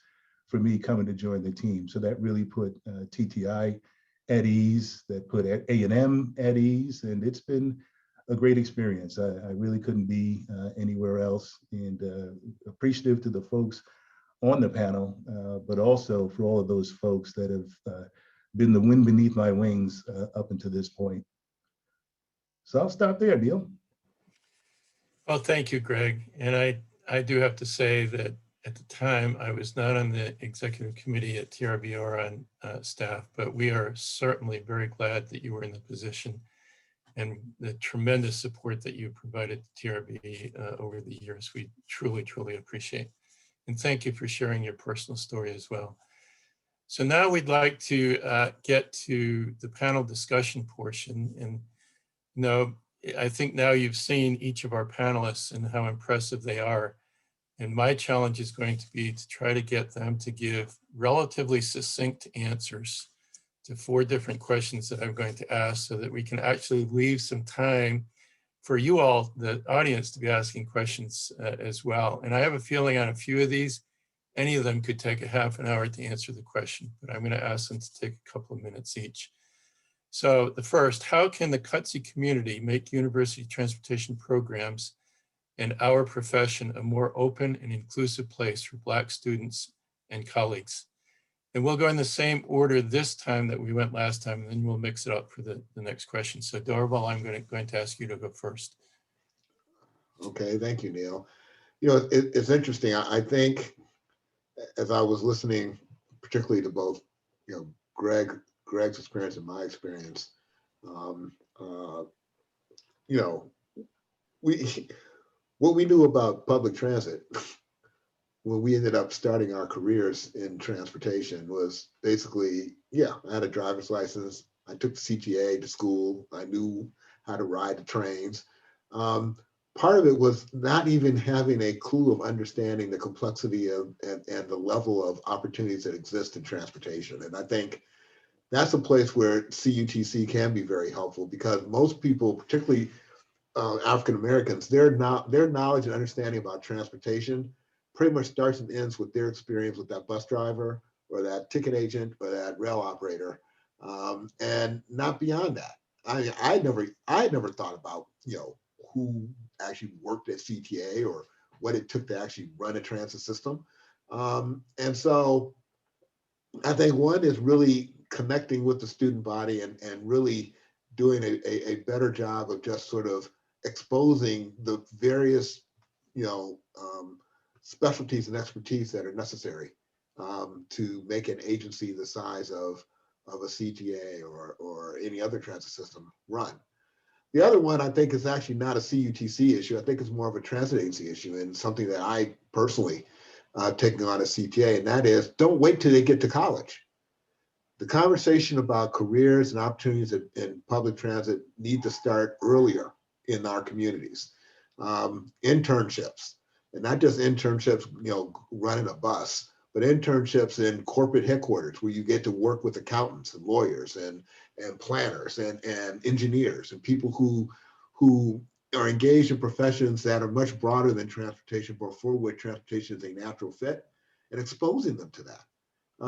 Speaker 5: for me coming to join the team. So that really put TTI at ease, that put A&M at ease, and it's been a great experience. I really couldn't be anywhere else, and appreciative to the folks on the panel, but also for all of those folks that have been the wind beneath my wings up until this point. So I'll stop there, Neil.
Speaker 2: Well, thank you, Greg. And I do have to say that at the time, I was not on the executive committee at TRB or on staff, but we are certainly very glad that you were in the position and the tremendous support that you provided to TRB over the years. We truly, truly appreciate. And thank you for sharing your personal story as well. So now we'd like to get to the panel discussion portion. And you know, I think now you've seen each of our panelists and how impressive they are. And my challenge is going to be to try to get them to give relatively succinct answers to 4 different questions that I'm going to ask, so that we can actually leave some time for you all, the audience, to be asking questions as well. And I have a feeling on a few of these, any of them could take a half an hour to answer the question, but I'm going to ask them to take a couple of minutes each. So the first, how can the CUTC community make university transportation programs and our profession a more open and inclusive place for Black students and colleagues? And we'll go in the same order this time that we went last time, and then we'll mix it up for the next question. So Dorval, I'm going to ask you to go first. Okay,
Speaker 3: thank you, Neil. You know, it's interesting. I think as I was listening, particularly to both, you know, Greg's experience and my experience, you know, what we knew about public transit when we ended up starting our careers in transportation was basically, yeah, I had a driver's license. I took the CTA to school. I knew how to ride the trains. Part of it was not even having a clue of understanding the complexity of and the level of opportunities that exist in transportation. And I think that's a place where CUTC can be very helpful, because most people, particularly African Americans, their knowledge and understanding about transportation pretty much starts and ends with their experience with that bus driver or that ticket agent or that rail operator, and not beyond that. I mean, I never thought about, you know, who actually worked at CTA or what it took to actually run a transit system. And so I think one is really connecting with the student body and really doing a better job of just sort of exposing the various, you know, specialties and expertise that are necessary to make an agency the size of a CTA or any other transit system run. The other one, I think, is actually not a CUTC issue. I think it's more of a transit agency issue, and something that I personally taking on a CTA, and that is don't wait till they get to college. The conversation about careers and opportunities in public transit need to start earlier in our communities. Internships, and not just internships, running a bus, but internships in corporate headquarters where you get to work with accountants and lawyers and planners and engineers and people who are engaged in professions that are much broader than transportation, but for which transportation is a natural fit, and exposing them to that.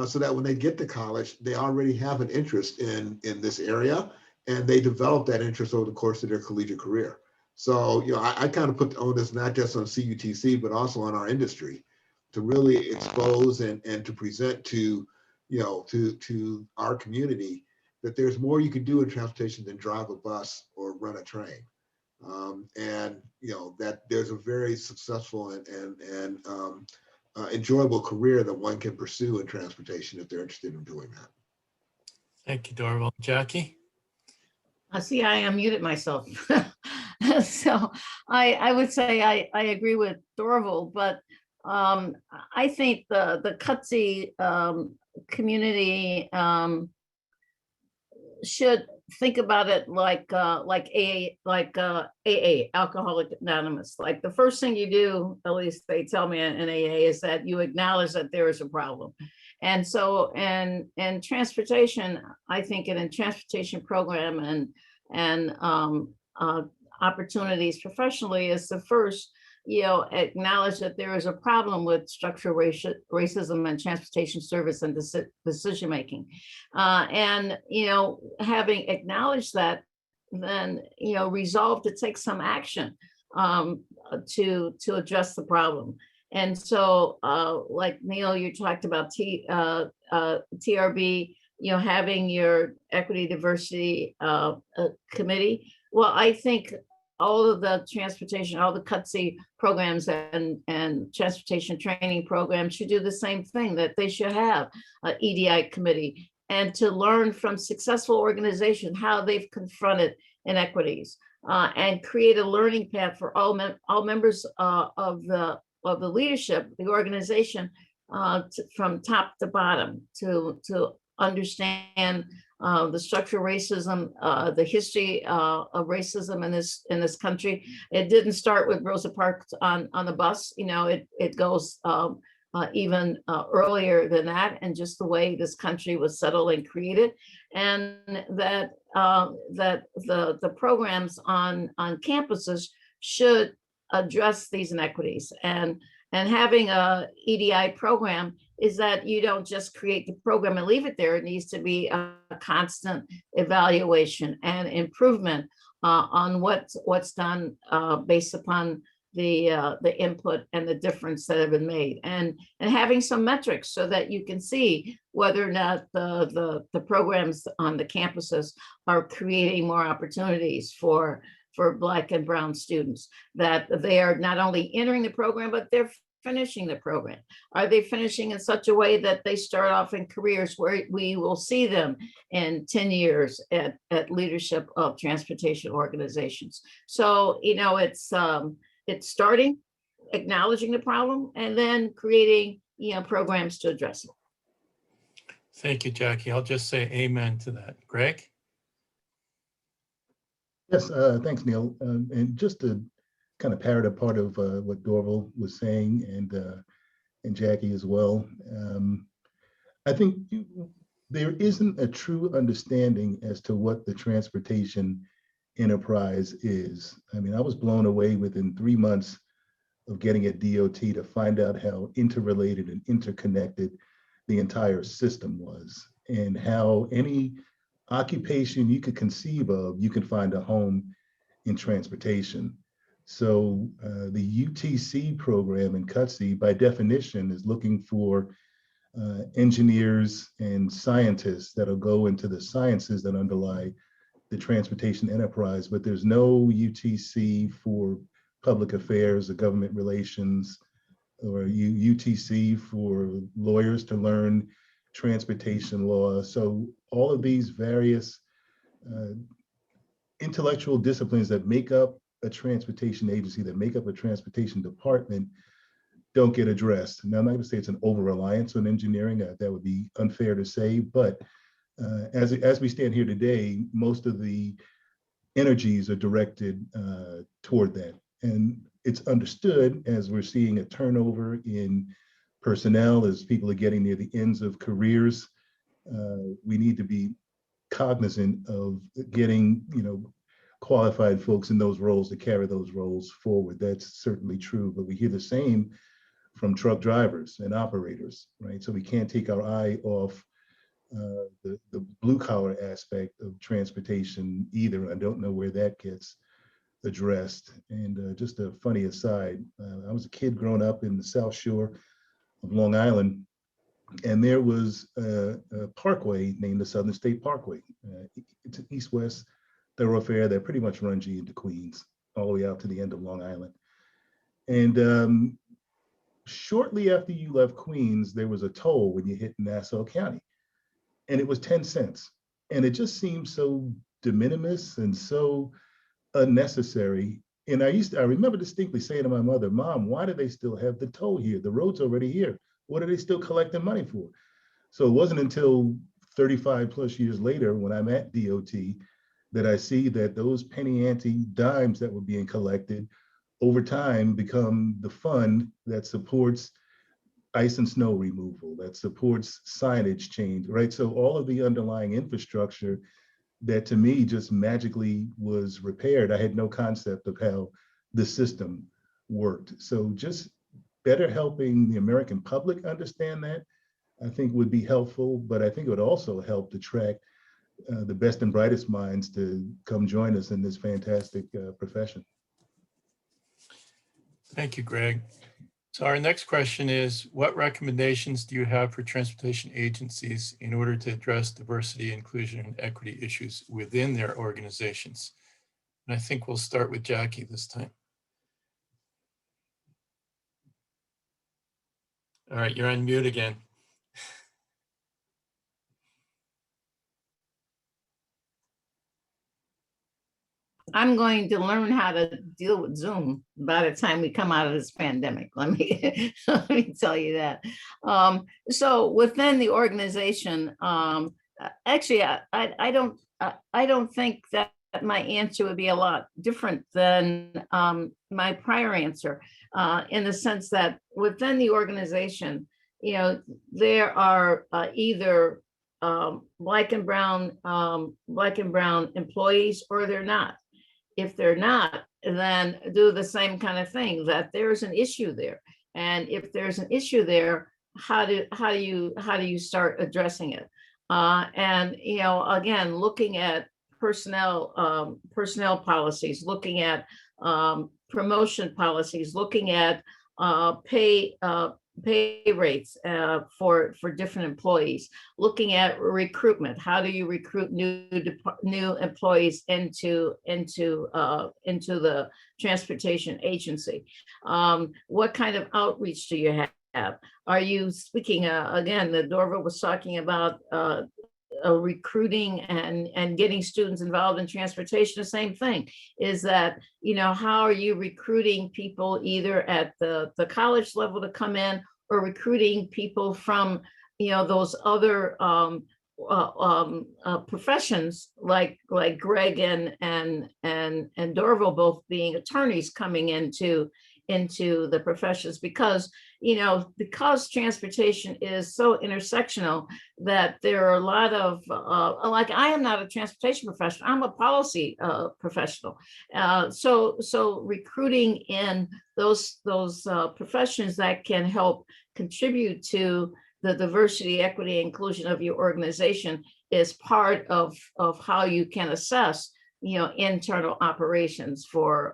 Speaker 3: So that when they get to college, they already have an interest in this area, and they develop that interest over the course of their collegiate career. So, I kind of put the onus not just on CUTC, but also on our industry to really expose and to present to our community that there's more you can do in transportation than drive a bus or run a train. That there's a very successful and enjoyable career that one can pursue in transportation if they're interested in doing that.
Speaker 2: Thank you, Dorval. Jackie?
Speaker 4: See, I unmuted myself. So I would say I agree with Dorval, but I think the CUTC community should think about it like AA, Alcoholic Anonymous. Like the first thing you do, at least they tell me in AA, is that you acknowledge that there is a problem. And so, and transportation, I think in a transportation program and opportunities professionally is the first, acknowledge that there is a problem with structural racism and transportation service and decision making. And having acknowledged that, then resolve to take some action to address the problem. And so, like Neil, you talked about TRB, having your equity diversity committee. Well, I think all of the transportation, all the CUTC programs and transportation training programs should do the same thing, that they should have an EDI committee, and to learn from successful organizations how they've confronted inequities and create a learning path for all members of the leadership, the organization, from top to bottom, to understand the structural racism, the history of racism in this country. It didn't start with Rosa Parks on the bus. It goes even earlier than that, and just the way this country was settled and created, and that the programs on campuses should address these inequities. And having a EDI program is that you don't just create the program and leave it there. It needs to be a constant evaluation and improvement on what's done based upon the input and the difference that have been made, and having some metrics so that you can see whether or not the programs on the campuses are creating more opportunities for Black and Brown students, that they are not only entering the program, but they're finishing the program. Are they finishing in such a way that they start off in careers where we will see them in 10 years at leadership of transportation organizations? So, it's starting, acknowledging the problem, and then creating, programs to address it.
Speaker 2: Thank you, Jackie. I'll just say amen to that. Greg?
Speaker 5: Yes, thanks, Neil. And just to kind of parrot a part of what Dorval was saying, and Jackie as well, I think there isn't a true understanding as to what the transportation enterprise is. I mean, I was blown away within 3 months of getting at DOT to find out how interrelated and interconnected the entire system was, and how any occupation you could conceive of, you can find a home in transportation. So the UTC program in CUTC, by definition, is looking for engineers and scientists that'll go into the sciences that underlie the transportation enterprise, but there's no UTC for public affairs or government relations, or UTC for lawyers to learn transportation law. So all of these various intellectual disciplines that make up a transportation agency, that make up a transportation department, don't get addressed. Now, I'm not going to say it's an over-reliance on engineering. That would be unfair to say, but as we stand here today, most of the energies are directed toward that. And it's understood, as we're seeing a turnover in personnel, as people are getting near the ends of careers, we need to be cognizant of getting, qualified folks in those roles to carry those roles forward. That's certainly true, but we hear the same from truck drivers and operators, right? So we can't take our eye off the blue collar aspect of transportation either. I don't know where that gets addressed. And just a funny aside, I was a kid growing up in the South Shore of Long Island, and there was a parkway named the Southern State Parkway. It's an east-west thoroughfare that pretty much runs you into Queens, all the way out to the end of Long Island. And shortly after you left Queens, there was a toll when you hit Nassau County, and it was 10 cents. And it just seemed so de minimis and so unnecessary. And I remember distinctly saying to my mother, "Mom, why do they still have the toll here? The road's already here. What are they still collecting money for?" So it wasn't until 35 plus years later when I'm at DOT that I see that those penny ante dimes that were being collected over time become the fund that supports ice and snow removal, that supports signage change, right? So all of the underlying infrastructure that to me just magically was repaired. I had no concept of how the system worked. So just better helping the American public understand that, I think would be helpful, but I think it would also help to attract the best and brightest minds to come join us in this fantastic profession.
Speaker 2: Thank you, Greg. So our next question is, what recommendations do you have for transportation agencies in order to address diversity, inclusion, and equity issues within their organizations? And I think we'll start with Jackie this time. All right, you're on mute again.
Speaker 4: I'm going to learn how to deal with Zoom by the time we come out of this pandemic. Let me let me tell you that. So within the organization, actually, I don't think that my answer would be a lot different than my prior answer, in the sense that within the organization, there are either black and brown employees, or they're not. If they're not, then do the same kind of thing, that there's an issue there. And if there's an issue there, how do you start addressing it? And again, looking at personnel policies, looking at promotion policies, looking at pay rates for different employees, looking at recruitment. How do you recruit new employees into the transportation agency? What kind of outreach do you have? Are you speaking again? The Dorval was talking about recruiting and getting students involved in transportation. The same thing is that, how are you recruiting people either at the college level to come in, or recruiting people from those other professions like Greg and Dorval, both being attorneys, coming into the professions, because transportation is so intersectional that there are a lot of like, I am not a transportation professional, I'm a policy professional. So recruiting in those professions that can help contribute to the diversity, equity, inclusion of your organization is part of how you can assess internal operations for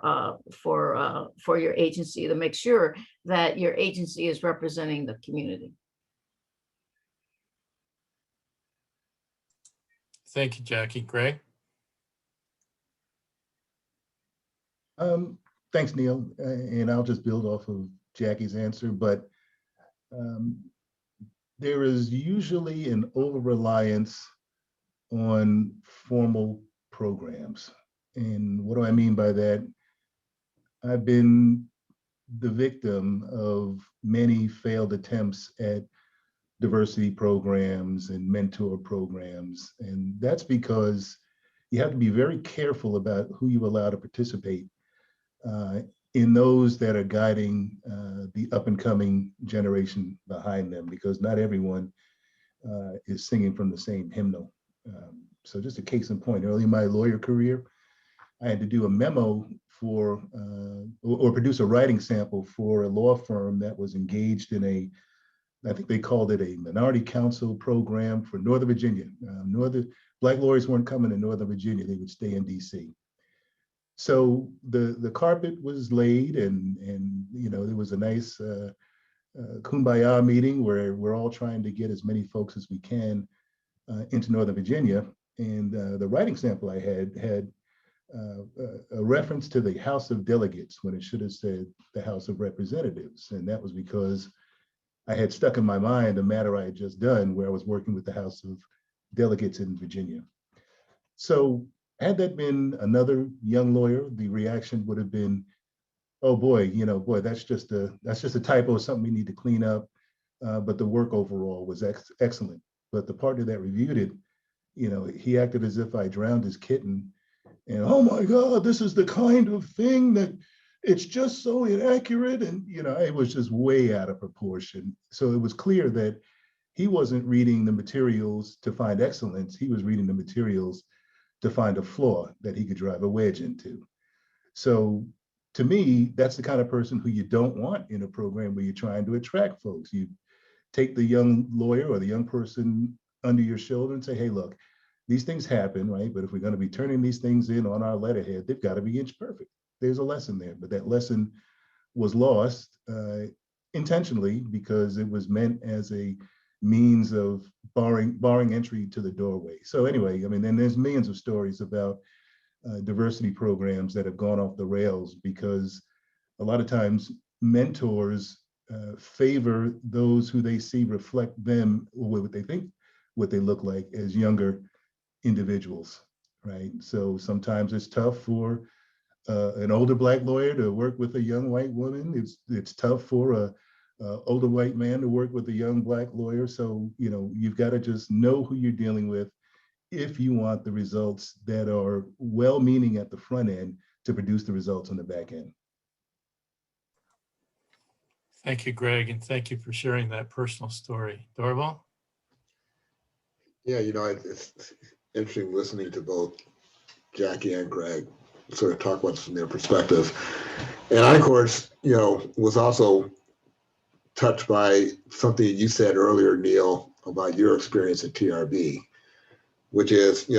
Speaker 4: your agency, to make sure that your agency is representing the community.
Speaker 2: Thank you, Jackie. Greg?
Speaker 5: Thanks, Neil. And I'll just build off of Jackie's answer, but there is usually an over-reliance on formal programs. And what do I mean by that? I've been the victim of many failed attempts at diversity programs and mentor programs. And that's because you have to be very careful about who you allow to participate in those that are guiding the up and coming generation behind them, because not everyone is singing from the same hymnal. So just a case in point, early in my lawyer career, I had to do a memo for, or produce a writing sample for a law firm that was engaged in a, I think they called it a minority council program for Northern Virginia. Black lawyers weren't coming to Northern Virginia, they would stay in DC. So the carpet was laid, and there was a nice kumbaya meeting where we're all trying to get as many folks as we can into Northern Virginia. And the writing sample I had a reference to the House of Delegates when it should have said the House of Representatives. And that was because I had stuck in my mind a matter I had just done where I was working with the House of Delegates in Virginia. So had that been another young lawyer, the reaction would have been, oh boy, that's just a typo, something we need to clean up. But the work overall was excellent. But the partner that reviewed it, he acted as if I drowned his kitten. And oh my God, this is the kind of thing that it's just so inaccurate. And, it was just way out of proportion. So it was clear that he wasn't reading the materials to find excellence. He was reading the materials to find a flaw that he could drive a wedge into. So to me, that's the kind of person who you don't want in a program where you're trying to attract folks. You take the young lawyer or the young person under your shoulder and say, hey, look, these things happen, right? But if we're going to be turning these things in on our letterhead, they've got to be inch perfect. There's a lesson there, but that lesson was lost intentionally because it was meant as a means of barring entry to the doorway. So anyway, and there's millions of stories about diversity programs that have gone off the rails because a lot of times mentors favor those who they see reflect them or what they think, what they look like as younger individuals, right? So sometimes it's tough for an older Black lawyer to work with a young white woman. It's tough for a older white man to work with a young Black lawyer. So, you've got to just know who you're dealing with if you want the results that are well-meaning at the front end to produce the results on the back end.
Speaker 2: Thank you, Greg, and thank you for sharing that personal story. Dorval?
Speaker 3: Yeah, it's interesting listening to both Jackie and Greg sort of talk about this from their perspective. And I, of course, was also touched by something you said earlier, Neil, about your experience at TRB, which is,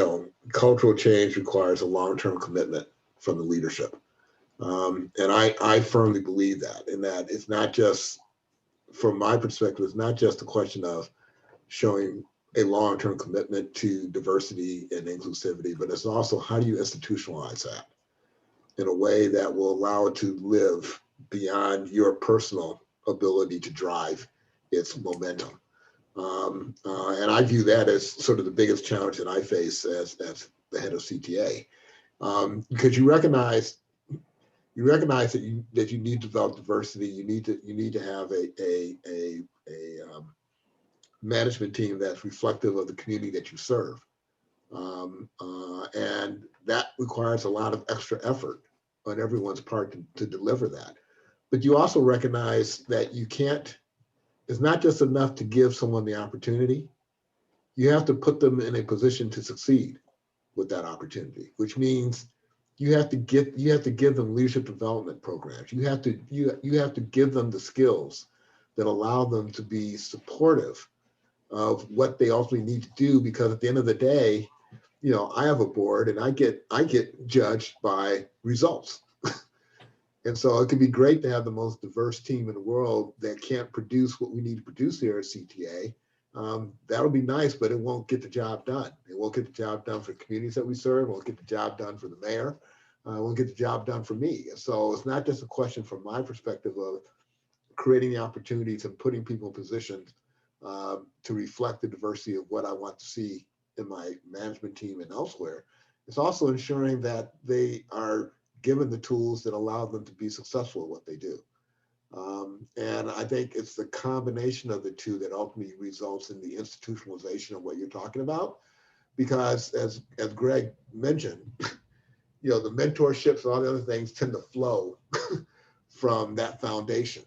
Speaker 3: cultural change requires a long-term commitment from the leadership. And I firmly believe that, in that it's not just, from my perspective, it's not just a question of showing a long-term commitment to diversity and inclusivity, but it's also how do you institutionalize that in a way that will allow it to live beyond your personal ability to drive its momentum. And I view that as sort of the biggest challenge that I face as the head of CTA, because you recognize that you need to develop diversity. You need to have a management team that's reflective of the community that you serve, and that requires a lot of extra effort on everyone's part to deliver that. But you also recognize that you can't. It's not just enough to give someone the opportunity. You have to put them in a position to succeed with that opportunity, which means you have to give them leadership development programs. You have to give them the skills that allow them to be supportive of what they ultimately need to do, because at the end of the day, I have a board and I get judged by results. And so it could be great to have the most diverse team in the world that can't produce what we need to produce here at CTA. That'll be nice, but it won't get the job done. It won't get the job done for the communities that we serve. It won't get the job done for the mayor. It won't get the job done for me. So it's not just a question from my perspective of creating the opportunities and putting people in positions to reflect the diversity of what I want to see in my management team and elsewhere. It's also ensuring that they are given the tools that allow them to be successful at what they do. And I think it's the combination of the two that ultimately results in the institutionalization of what you're talking about. Because as Greg mentioned, the mentorships and all the other things tend to flow from that foundation,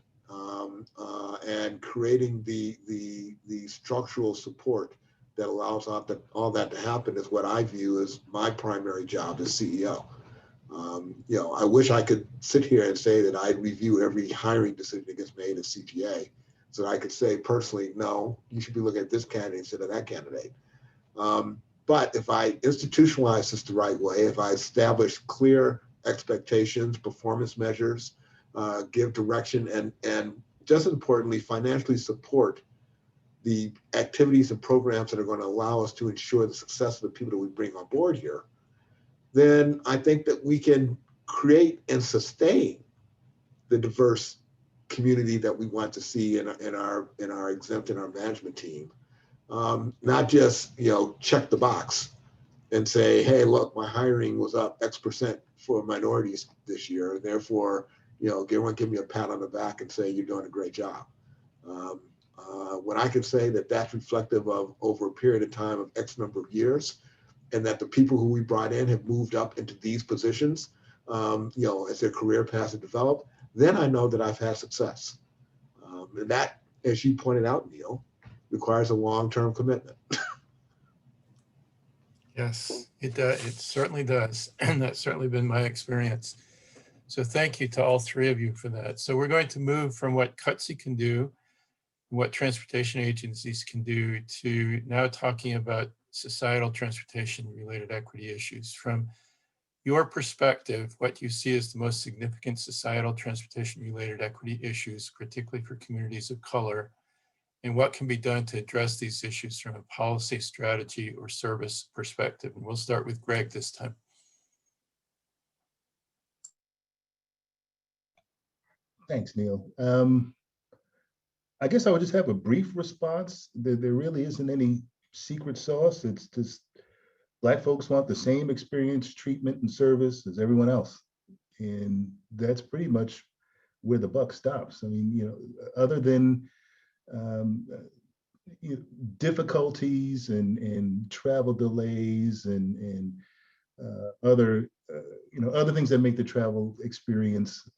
Speaker 3: and creating the structural support that allows all that to happen is what I view as my primary job as CEO. I wish I could sit here and say that I review every hiring decision that gets made at CTA, so that I could say personally, no, you should be looking at this candidate instead of that candidate. But if I institutionalize this the right way, if I establish clear expectations, performance measures, give direction, and just as importantly, financially support the activities and programs that are going to allow us to ensure the success of the people that we bring on board here, then I think that we can create and sustain the diverse community that we want to see in our exempt and our management team. Not just check the box and say, hey, look, my hiring was up X% for minorities this year, therefore everyone give me a pat on the back and say you're doing a great job. When I can say that that's reflective of over a period of time of X number of years, and that the people who we brought in have moved up into these positions, as their career paths have developed, then I know that I've had success. And that, as you pointed out, Neil, requires a long-term commitment.
Speaker 2: Yes, it does. It certainly does. And that's certainly been my experience. So thank you to all three of you for that. So we're going to move from what CUTC can do, what transportation agencies can do, to now talking about societal transportation related equity issues. From your perspective, what you see as the most significant societal transportation related equity issues, particularly for communities of color, and what can be done to address these issues from a policy, strategy, or service perspective. And we'll start with Greg this time.
Speaker 5: Thanks, Neil. I guess I would just have a brief response. There really isn't any secret sauce. It's just Black folks want the same experience, treatment, and service as everyone else. And that's pretty much where the buck stops. I mean, other than difficulties and travel delays and other things that make the travel experience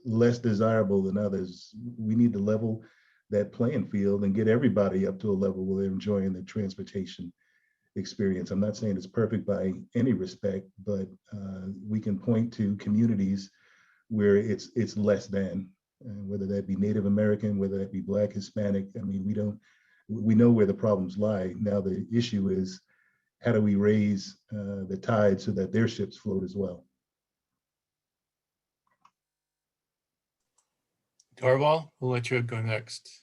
Speaker 5: less desirable than others, we need to level that playing field and get everybody up to a level where they're enjoying the transportation experience. I'm not saying it's perfect by any respect, but we can point to communities where it's less than, whether that be Native American, whether that be Black, Hispanic. I mean, we know where the problems lie. Now the issue is, how do we raise the tide so that their ships float as well?
Speaker 2: Darwal, we'll let you go next.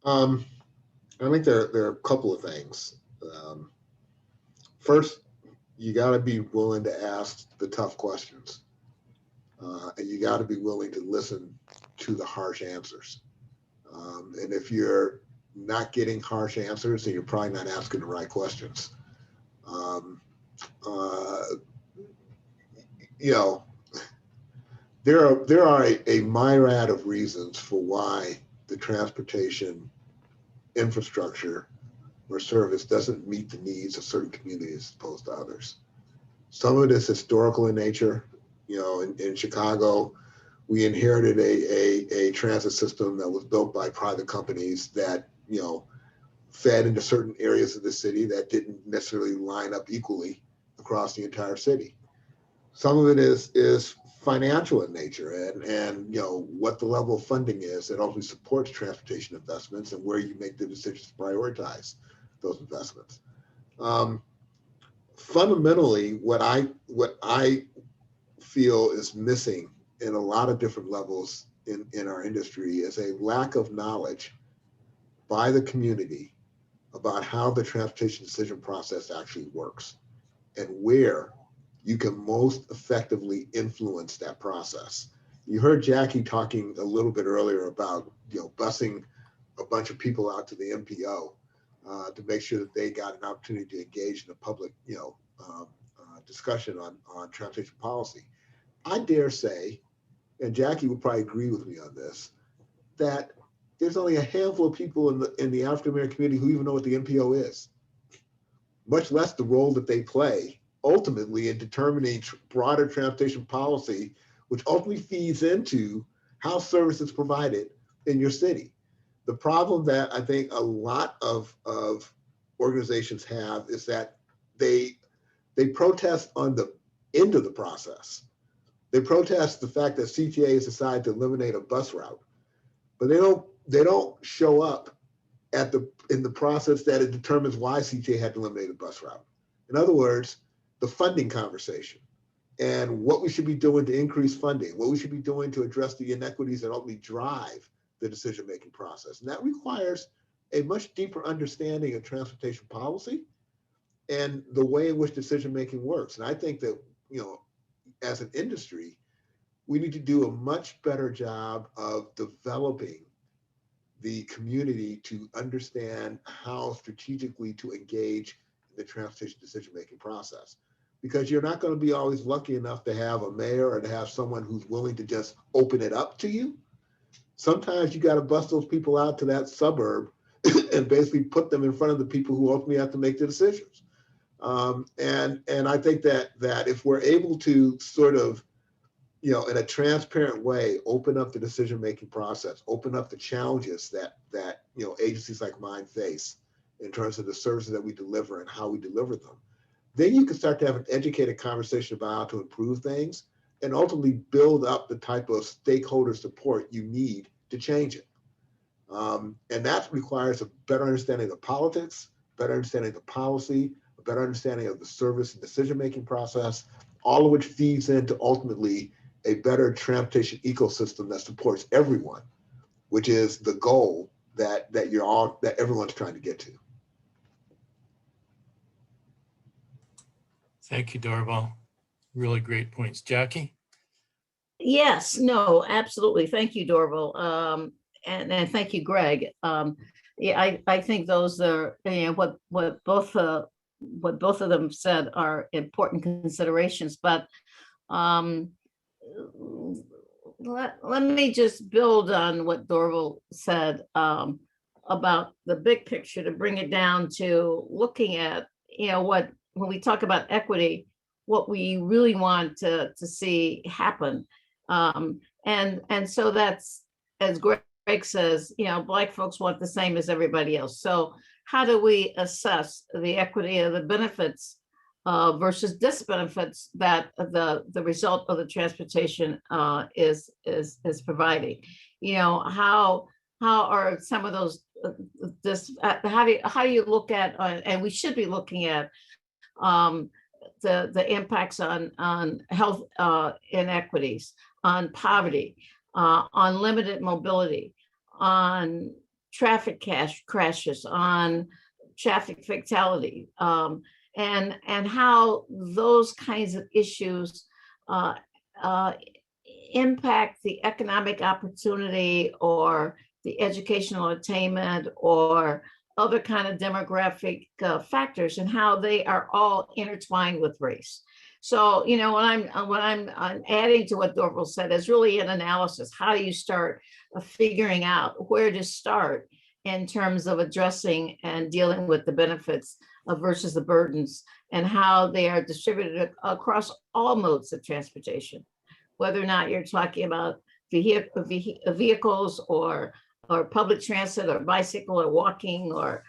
Speaker 3: I think there are a couple of things. First, you got to be willing to ask the tough questions, and you got to be willing to listen to the harsh answers. And if you're not getting harsh answers, then you're probably not asking the right questions. There are a myriad of reasons for why the transportation infrastructure or service doesn't meet the needs of certain communities as opposed to others. Some of it is historical in nature. In Chicago, we inherited a transit system that was built by private companies that, fed into certain areas of the city that didn't necessarily line up equally across the entire city. Some of it is financial in nature, and what the level of funding is that ultimately supports transportation investments and where you make the decisions to prioritize those investments. Fundamentally, what I feel is missing in a lot of different levels in our industry is a lack of knowledge by the community about how the transportation decision process actually works and where you can most effectively influence that process. You heard Jackie talking a little bit earlier about busing a bunch of people out to the MPO to make sure that they got an opportunity to engage in a public discussion on transportation policy. I dare say and Jackie would probably agree with me on this, that there's only a handful of people in the African American community who even know what the NPO is, much less the role that they play ultimately in determining broader transportation policy, which ultimately feeds into how service is provided in your city. The problem that I think a lot of organizations have is that they protest on the end of the process. They protest the fact that CTA has decided to eliminate a bus route, but they don't show up in the process that it determines why CTA had to eliminate a bus route. In other words, the funding conversation and what we should be doing to increase funding, what we should be doing to address the inequities that ultimately drive the decision-making process. And that requires a much deeper understanding of transportation policy and the way in which decision-making works. And I think that, as an industry, we need to do a much better job of developing the community to understand how strategically to engage in the transportation decision-making process. Because you're not going to be always lucky enough to have a mayor or to have someone who's willing to just open it up to you. Sometimes you got to bust those people out to that suburb and basically put them in front of the people who ultimately have to make the decisions. And I think that if we're able to sort of, in a transparent way, open up the decision-making process, open up the challenges that agencies like mine face in terms of the services that we deliver and how we deliver them, then you can start to have an educated conversation about how to improve things and ultimately build up the type of stakeholder support you need to change it. And that requires a better understanding of the politics, better understanding of the policy, a better understanding of the service and decision-making process, all of which feeds into ultimately a better transportation ecosystem that supports everyone, which is the goal that everyone's trying to get to.
Speaker 2: Thank you, Dorval. Really great points. Jackie?
Speaker 4: Yes, no, absolutely. Thank you, Dorval. And thank you, Greg. Yeah, I think those are, what both of them said are important considerations, but let me just build on what Dorval said about the big picture to bring it down to looking at, when we talk about equity, what we really want to see happen. And so that's, as Greg says, Black folks want the same as everybody else. So how do we assess the equity of the benefits versus disbenefits that the result of the transportation is providing? How are some of those how do you look at, and we should be looking at the impacts on health inequities, on poverty, on limited mobility, on traffic crashes, on traffic fatality, and how those kinds of issues impact the economic opportunity or the educational attainment or other kind of demographic factors, and how they are all intertwined with race. So, what I'm adding to what Dorval said is really an analysis. How do you start figuring out where to start in terms of addressing and dealing with the benefits versus the burdens, and how they are distributed across all modes of transportation, whether or not you're talking about vehicles or public transit or bicycle or walking or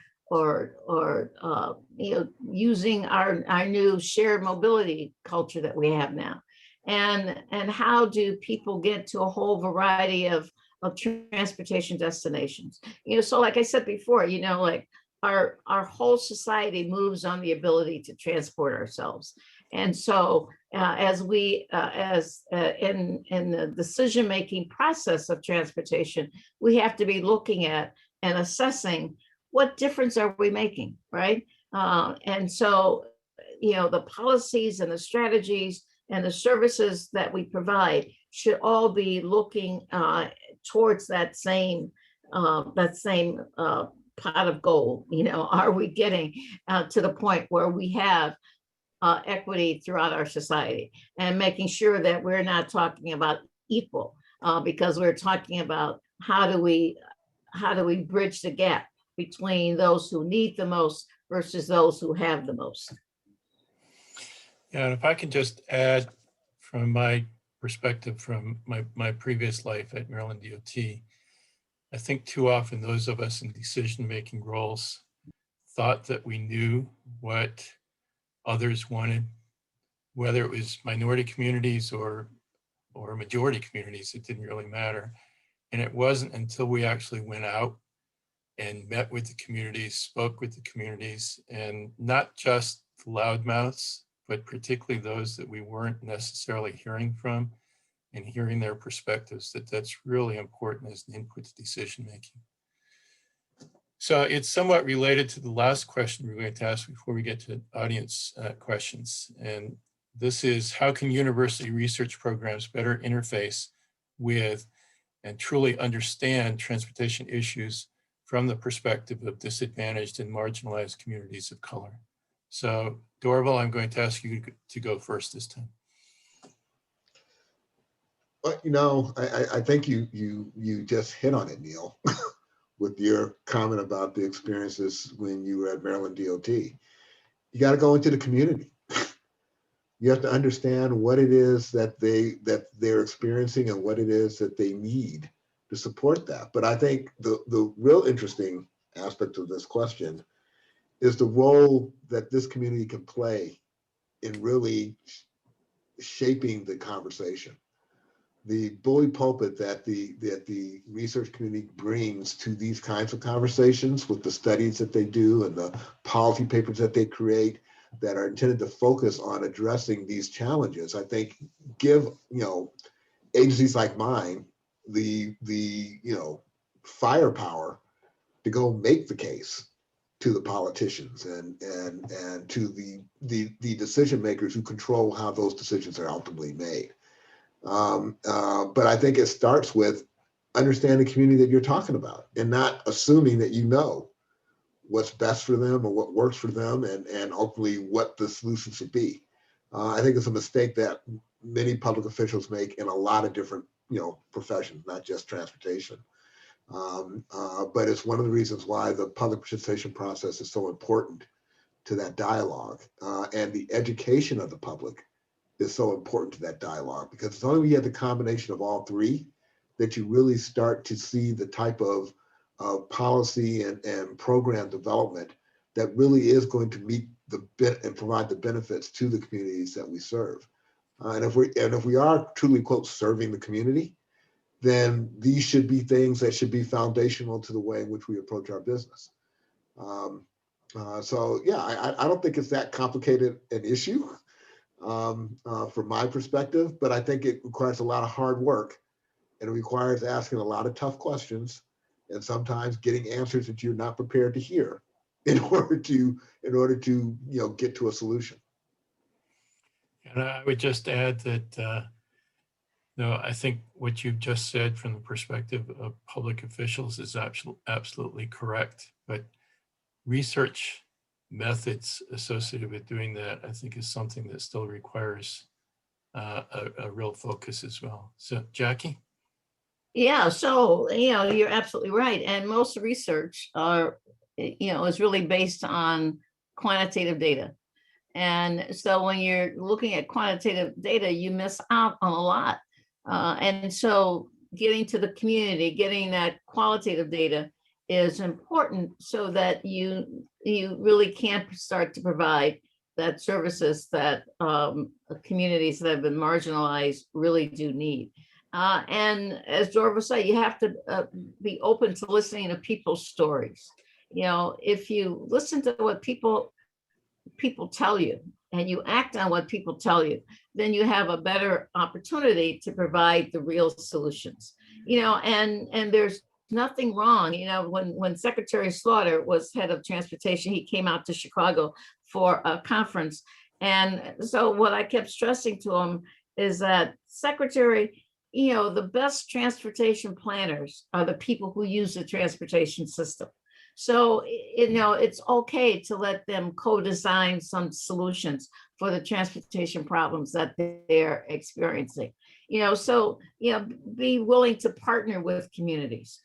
Speaker 4: using our new shared mobility culture that we have now, and how do people get to a whole variety of transportation destinations? So like I said before, like our whole society moves on the ability to transport ourselves. And so as we in the decision-making process of transportation, we have to be looking at and assessing what difference are we making, right? And so, the policies and the strategies and the services that we provide should all be looking towards that same pot of gold. Are we getting to the point where we have equity throughout our society, and making sure that we're not talking about equal, because we're talking about how do we bridge the gap between those who need the most versus those who have the most.
Speaker 2: Yeah, and if I can just add from my perspective from my previous life at Maryland DOT, I think too often those of us in decision-making roles thought that we knew what others wanted, whether it was minority communities or majority communities, it didn't really matter. And it wasn't until we actually went out and met with the communities, spoke with the communities, and not just the loudmouths, but particularly those that we weren't necessarily hearing from and hearing their perspectives, that's really important as an input to decision making. So it's somewhat related to the last question we're going to ask before we get to audience questions. And this is, how can university research programs better interface with and truly understand transportation issues from the perspective of disadvantaged and marginalized communities of color? So Dorval, I'm going to ask you to go first this time.
Speaker 3: Well, you know, I think you just hit on it, Neil, with your comment about the experiences when you were at Maryland DOT. You got to go into the community. You have to understand what it is that they're experiencing and what it is that they need to support that. But I think the real interesting aspect of this question is the role that this community can play in really shaping the conversation. The bully pulpit that the research community brings to these kinds of conversations with the studies that they do and the policy papers that they create that are intended to focus on addressing these challenges, I think give, you know, agencies like mine the you know, firepower to go make the case to the politicians and to the decision makers who control how those decisions are ultimately made. But I think it starts with understanding the community that you're talking about and not assuming that you know what's best for them or what works for them and ultimately what the solution should be. I think it's a mistake that many public officials make in a lot of different, you know, professions, not just transportation. But it's one of the reasons why the public participation process is so important to that dialogue, and the education of the public is so important to that dialogue, because it's only when you have the combination of all three that you really start to see the type of policy and program development that really is going to meet the bit and provide the benefits to the communities that we serve. And if we are truly, quote, serving the community, then these should be things that should be foundational to the way in which we approach our business. So yeah, I don't think it's that complicated an issue from my perspective, but I think it requires a lot of hard work, and it requires asking a lot of tough questions and sometimes getting answers that you're not prepared to hear in order to you know, get to a solution.
Speaker 2: And I would just add that no, I think what you've just said from the perspective of public officials is absolutely correct. But research methods associated with doing that, I think, is something that still requires a real focus as well. So, Jackie?
Speaker 4: Yeah, so, you know, you're absolutely right. And most research is really based on quantitative data. And so when you're looking at quantitative data, you miss out on a lot. And so getting to the community, getting that qualitative data is important so that you really can start to provide that services that communities that have been marginalized really do need. And as Dorval said, you have to be open to listening to people's stories. You know, if you listen to what people tell you and you act on what people tell you, then you have a better opportunity to provide the real solutions. You know, and there's nothing wrong. You know, when Secretary Slaughter was head of transportation, he came out to Chicago for a conference. And so what I kept stressing to him is that, Secretary, you know, the best transportation planners are the people who use the transportation system. So, you know, it's okay to let them co-design some solutions for the transportation problems that they're experiencing. So, be willing to partner with communities,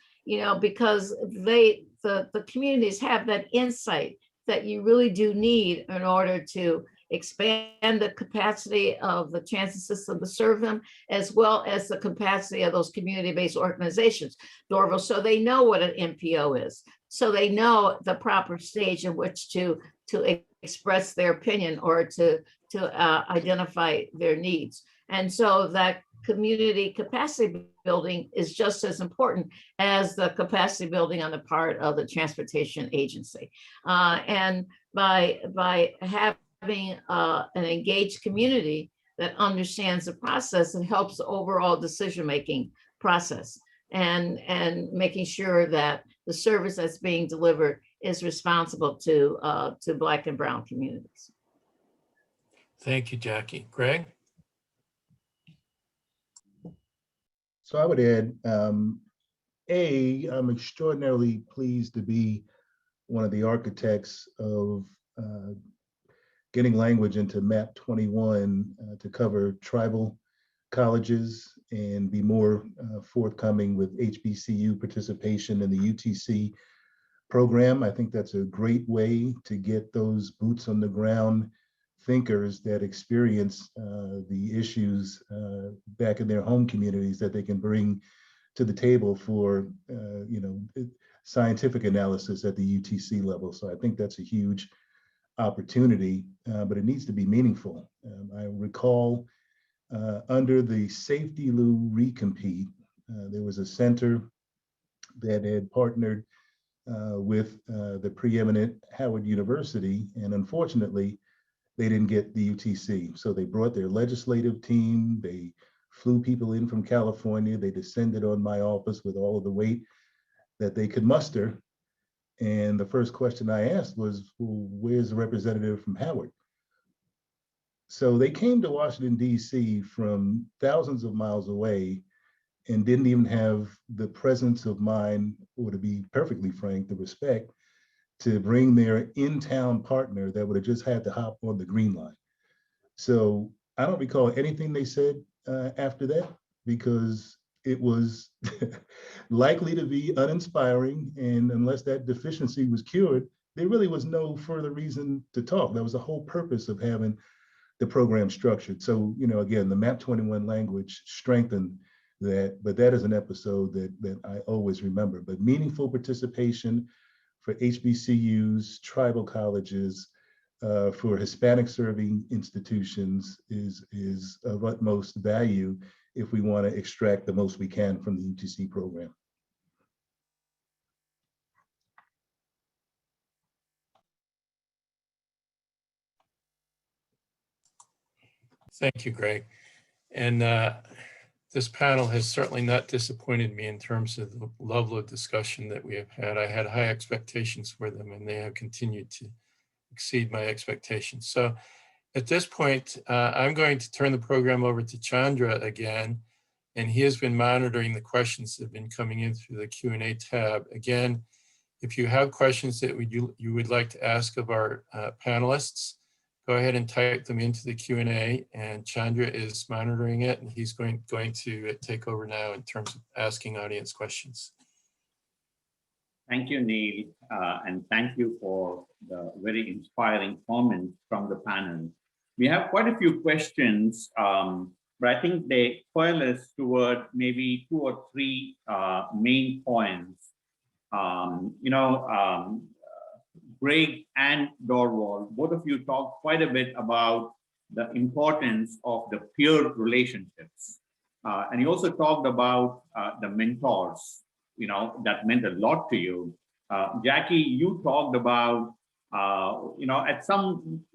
Speaker 4: because the communities have that insight that you really do need in order to expand the capacity of the transit system to serve them, as well as the capacity of those community-based organizations, Dorval, so they know what an MPO is. So they know the proper stage in which to express their opinion or to identify their needs. And so that community capacity building is just as important as the capacity building on the part of the transportation agency. And by having an engaged community that understands the process and helps the overall decision-making process, and making sure that the service that's being delivered is responsible to Black and Brown communities.
Speaker 2: Thank you, Jackie. Greg?
Speaker 5: So I would add, I'm extraordinarily pleased to be one of the architects of getting language into MAP 21 to cover tribal colleges and be more forthcoming with HBCU participation in the UTC program. I think that's a great way to get those boots on the ground thinkers that experience the issues back in their home communities that they can bring to the table for scientific analysis at the UTC level. So I think that's a huge opportunity, but it needs to be meaningful. I recall under the Safety Lou recompete, there was a center that had partnered with the preeminent Howard University, and unfortunately, they didn't get the UTC. So they brought their legislative team, they flew people in from California, they descended on my office with all of the weight that they could muster. And the first question I asked was, well, where's the representative from Howard? So they came to Washington, D.C. from thousands of miles away and didn't even have the presence of mind, or to be perfectly frank, the respect to bring their in-town partner that would have just had to hop on the green line. So I don't recall anything they said after that, because it was likely to be uninspiring. And unless that deficiency was cured, there really was no further reason to talk. That was the whole purpose of having the program structured. So, again, the MAP 21 language strengthened that, but that is an episode that I always remember. But meaningful participation for HBCUs, tribal colleges, for Hispanic serving institutions is of utmost value if we want to extract the most we can from the UTC program.
Speaker 2: Thank you, Greg. And this panel has certainly not disappointed me in terms of the level of discussion that we have had. I had high expectations for them, and they have continued to exceed my expectations. So at this point, I'm going to turn the program over to Chandra again, and he has been monitoring the questions that have been coming in through the Q&A tab. Again, if you have questions that you would like to ask of our panelists, go ahead and type them into the Q&A, and Chandra is monitoring it, and he's going to take over now in terms of asking audience questions.
Speaker 1: Thank you, Neil, and thank you for the very inspiring comments from the panel. We have quite a few questions, but I think they coalesce toward maybe 2 or 3 main points. Greg and Dorval, both of you talked quite a bit about the importance of the peer relationships. And you also talked about the mentors, that meant a lot to you. Jackie, you talked about,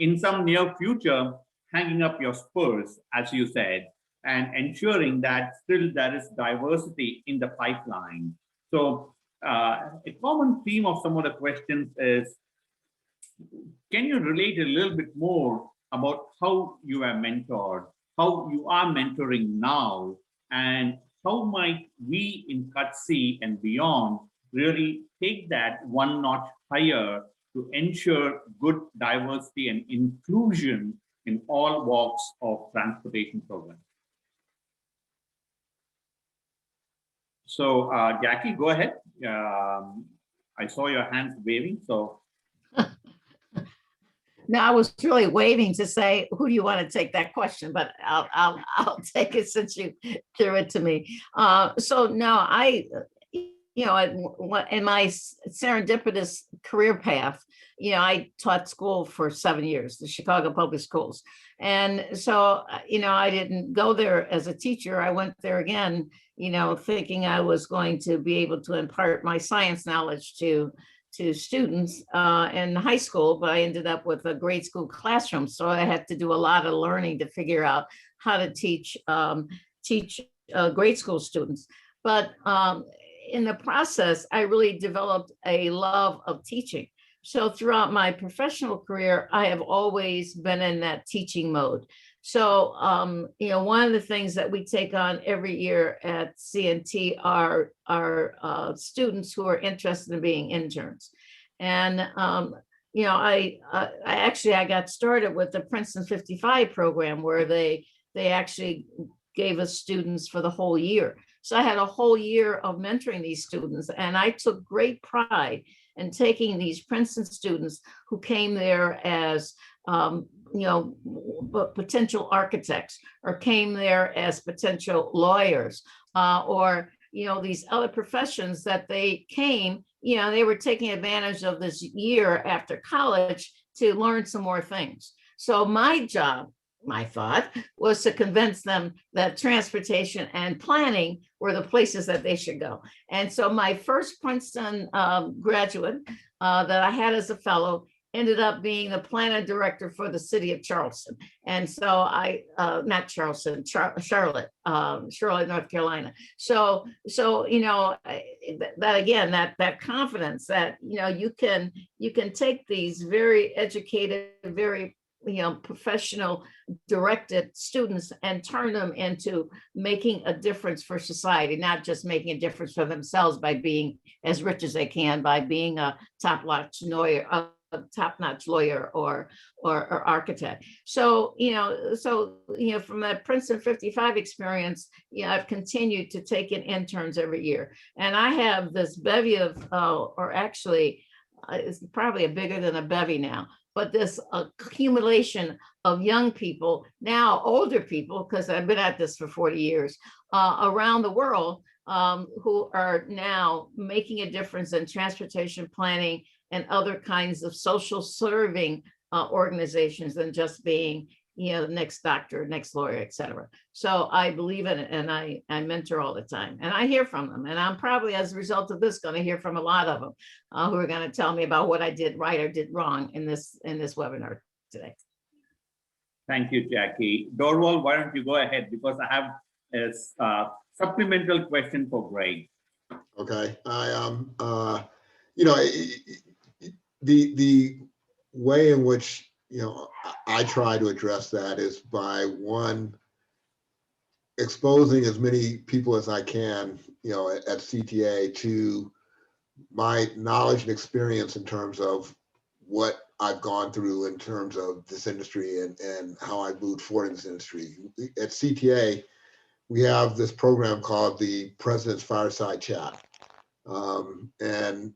Speaker 1: in some near future, hanging up your spurs, as you said, and ensuring that still there is diversity in the pipeline. So a common theme of some of the questions is, can you relate a little bit more about how you are mentored, how you are mentoring now, and how might we in CUTC and beyond really take that one notch higher to ensure good diversity and inclusion in all walks of transportation programs? So Jackie, go ahead. I saw your hands waving, so.
Speaker 4: No, I was really waiting to say, who do you want to take that question? But I'll take it since you threw it to me. So no, in my serendipitous career path, I taught school for 7 years, the Chicago Public Schools. And so, I didn't go there as a teacher. I went there again, thinking I was going to be able to impart my science knowledge to students in high school, but I ended up with a grade school classroom. So I had to do a lot of learning to figure out how to teach grade school students. But in the process, I really developed a love of teaching. So throughout my professional career, I have always been in that teaching mode. So, one of the things that we take on every year at CNT are students who are interested in being interns. And, I got started with the Princeton 55 program where they actually gave us students for the whole year. So I had a whole year of mentoring these students, and I took great pride in taking these Princeton students who came there as potential architects, or came there as potential lawyers, or these other professions that they came, they were taking advantage of this year after college to learn some more things. So my job, my thought, was to convince them that transportation and planning were the places that they should go. And so my first Princeton graduate that I had as a fellow ended up being the planning director for the city of Charleston. And so not Charleston, Charlotte, North Carolina. So, that again, that confidence that, you can take these very educated, very professional directed students and turn them into making a difference for society, not just making a difference for themselves by being as rich as they can, by being a top-notch lawyer or architect. So, from that Princeton 55 experience, I've continued to take in interns every year. And I have this bevy of, or actually, it's probably bigger than a bevy now, but this accumulation of young people, now older people, because I've been at this for 40 years, around the world, who are now making a difference in transportation planning and other kinds of social serving organizations than just being, the next doctor, next lawyer, et cetera. So I believe in it, and I mentor all the time, and I hear from them. And I'm probably, as a result of this, going to hear from a lot of them who are going to tell me about what I did right or did wrong in this webinar today.
Speaker 1: Thank you, Jackie. Dorwal, why don't you go ahead, because I have a supplemental question for Greg.
Speaker 3: Okay, the way in which I try to address that is by, one, exposing as many people as I can, at CTA to my knowledge and experience in terms of what I've gone through in terms of this industry and how I moved forward in this industry. At CTA, we have this program called the President's Fireside Chat. And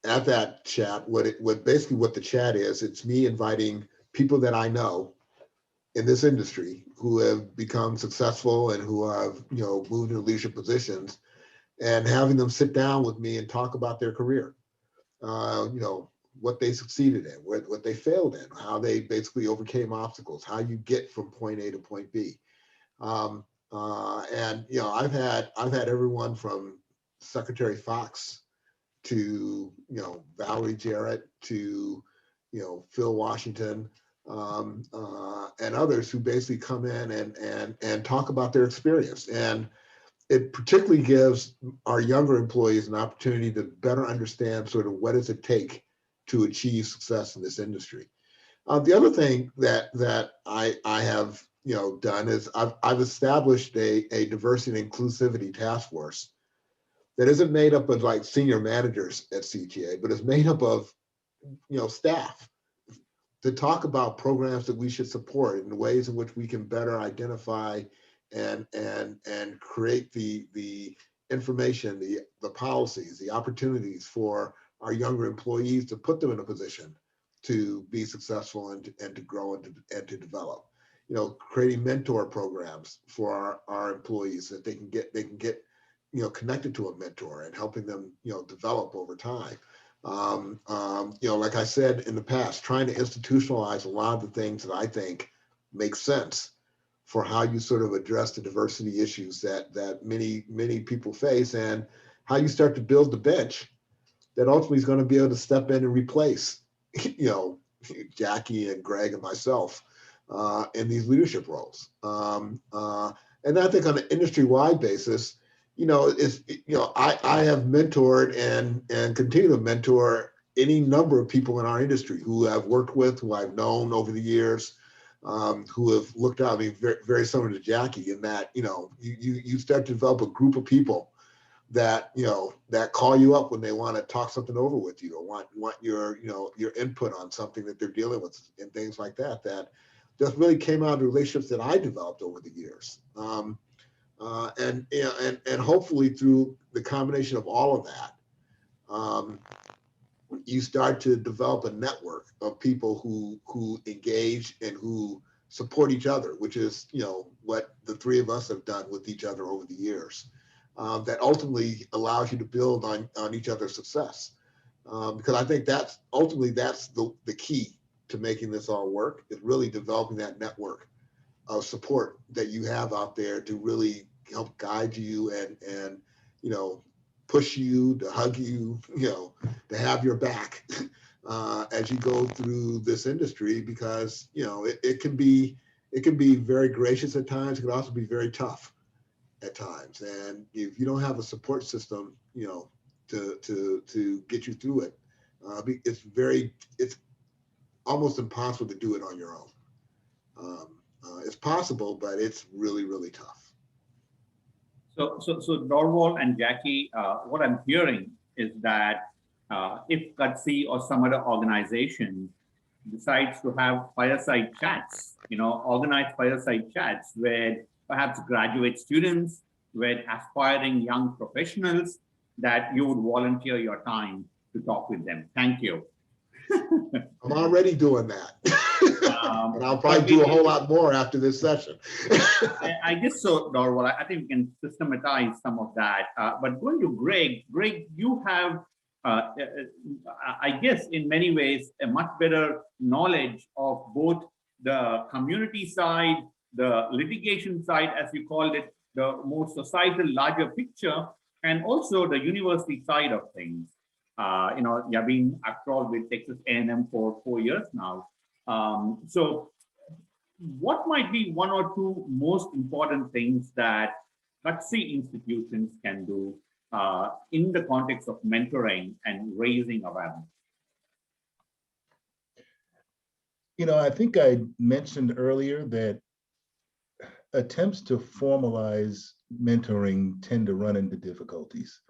Speaker 3: at that chat, what the chat is, it's me inviting people that I know in this industry who have become successful and who have, moved into leadership positions, and having them sit down with me and talk about their career. What they succeeded in, what they failed in, how they basically overcame obstacles, how you get from point A to point B. And I've had everyone from Secretary Fox to Valerie Jarrett to Phil Washington, and others who basically come in and talk about their experience. And it particularly gives our younger employees an opportunity to better understand sort of what does it take to achieve success in this industry. The other thing that I have done is I've established a diversity and inclusivity task force that isn't made up of like senior managers at CTA, but is made up of staff to talk about programs that we should support and the ways in which we can better identify and create the information, the policies, the opportunities for our younger employees to put them in a position to be successful and to grow and to develop. You know, creating mentor programs for our employees that they can get you know, connected to a mentor and helping them, you know, develop over time. You know, like I said in the past, trying to institutionalize a lot of the things that I think make sense for how you sort of address the diversity issues that many people face, and how you start to build the bench that ultimately is going to be able to step in and replace, you know, Jackie and Greg and myself in these leadership roles. And I think on an industry-wide basis, you know, I have mentored and continue to mentor any number of people in our industry who I've worked with, who I've known over the years, who have looked at me very, very similar to Jackie, in that, you know, you start to develop a group of people that, you know, that call you up when they want to talk something over with you, or want your, you know, your input on something that they're dealing with, and things like that, that just really came out of the relationships that I developed over the years. And, you know, and hopefully through the combination of all of that, you start to develop a network of people who engage and who support each other, which is, you know, what the three of us have done with each other over the years. That ultimately allows you to build on each other's success. Because I think that's ultimately the key to making this all work, is really developing that network of support that you have out there to really help guide you and you know, push you, to hug you, you know, to have your back as you go through this industry, because, you know, it can be very gracious at times. It can also be very tough at times. And if you don't have a support system, you know, to get you through it, it's almost impossible to do it on your own. It's possible, but it's really, really tough.
Speaker 1: So Dorwal and Jackie, what I'm hearing is that if CUTC or some other organization decides to have fireside chats, you know, organized fireside chats with perhaps graduate students, with aspiring young professionals, that you would volunteer your time to talk with them. Thank you.
Speaker 3: I'm already doing that. And I'll probably do a whole lot more after this session.
Speaker 1: I guess so, Dorwal. I think we can systematize some of that. But going to Greg, you have, I guess, in many ways, a much better knowledge of both the community side, the litigation side, as you called it, the more societal, larger picture, and also the university side of things. You know, you've been across with Texas A&M for 4 years now. So what might be one or two most important things that CUTC institutions can do in the context of mentoring and raising awareness?
Speaker 5: You know, I think I mentioned earlier that attempts to formalize mentoring tend to run into difficulties.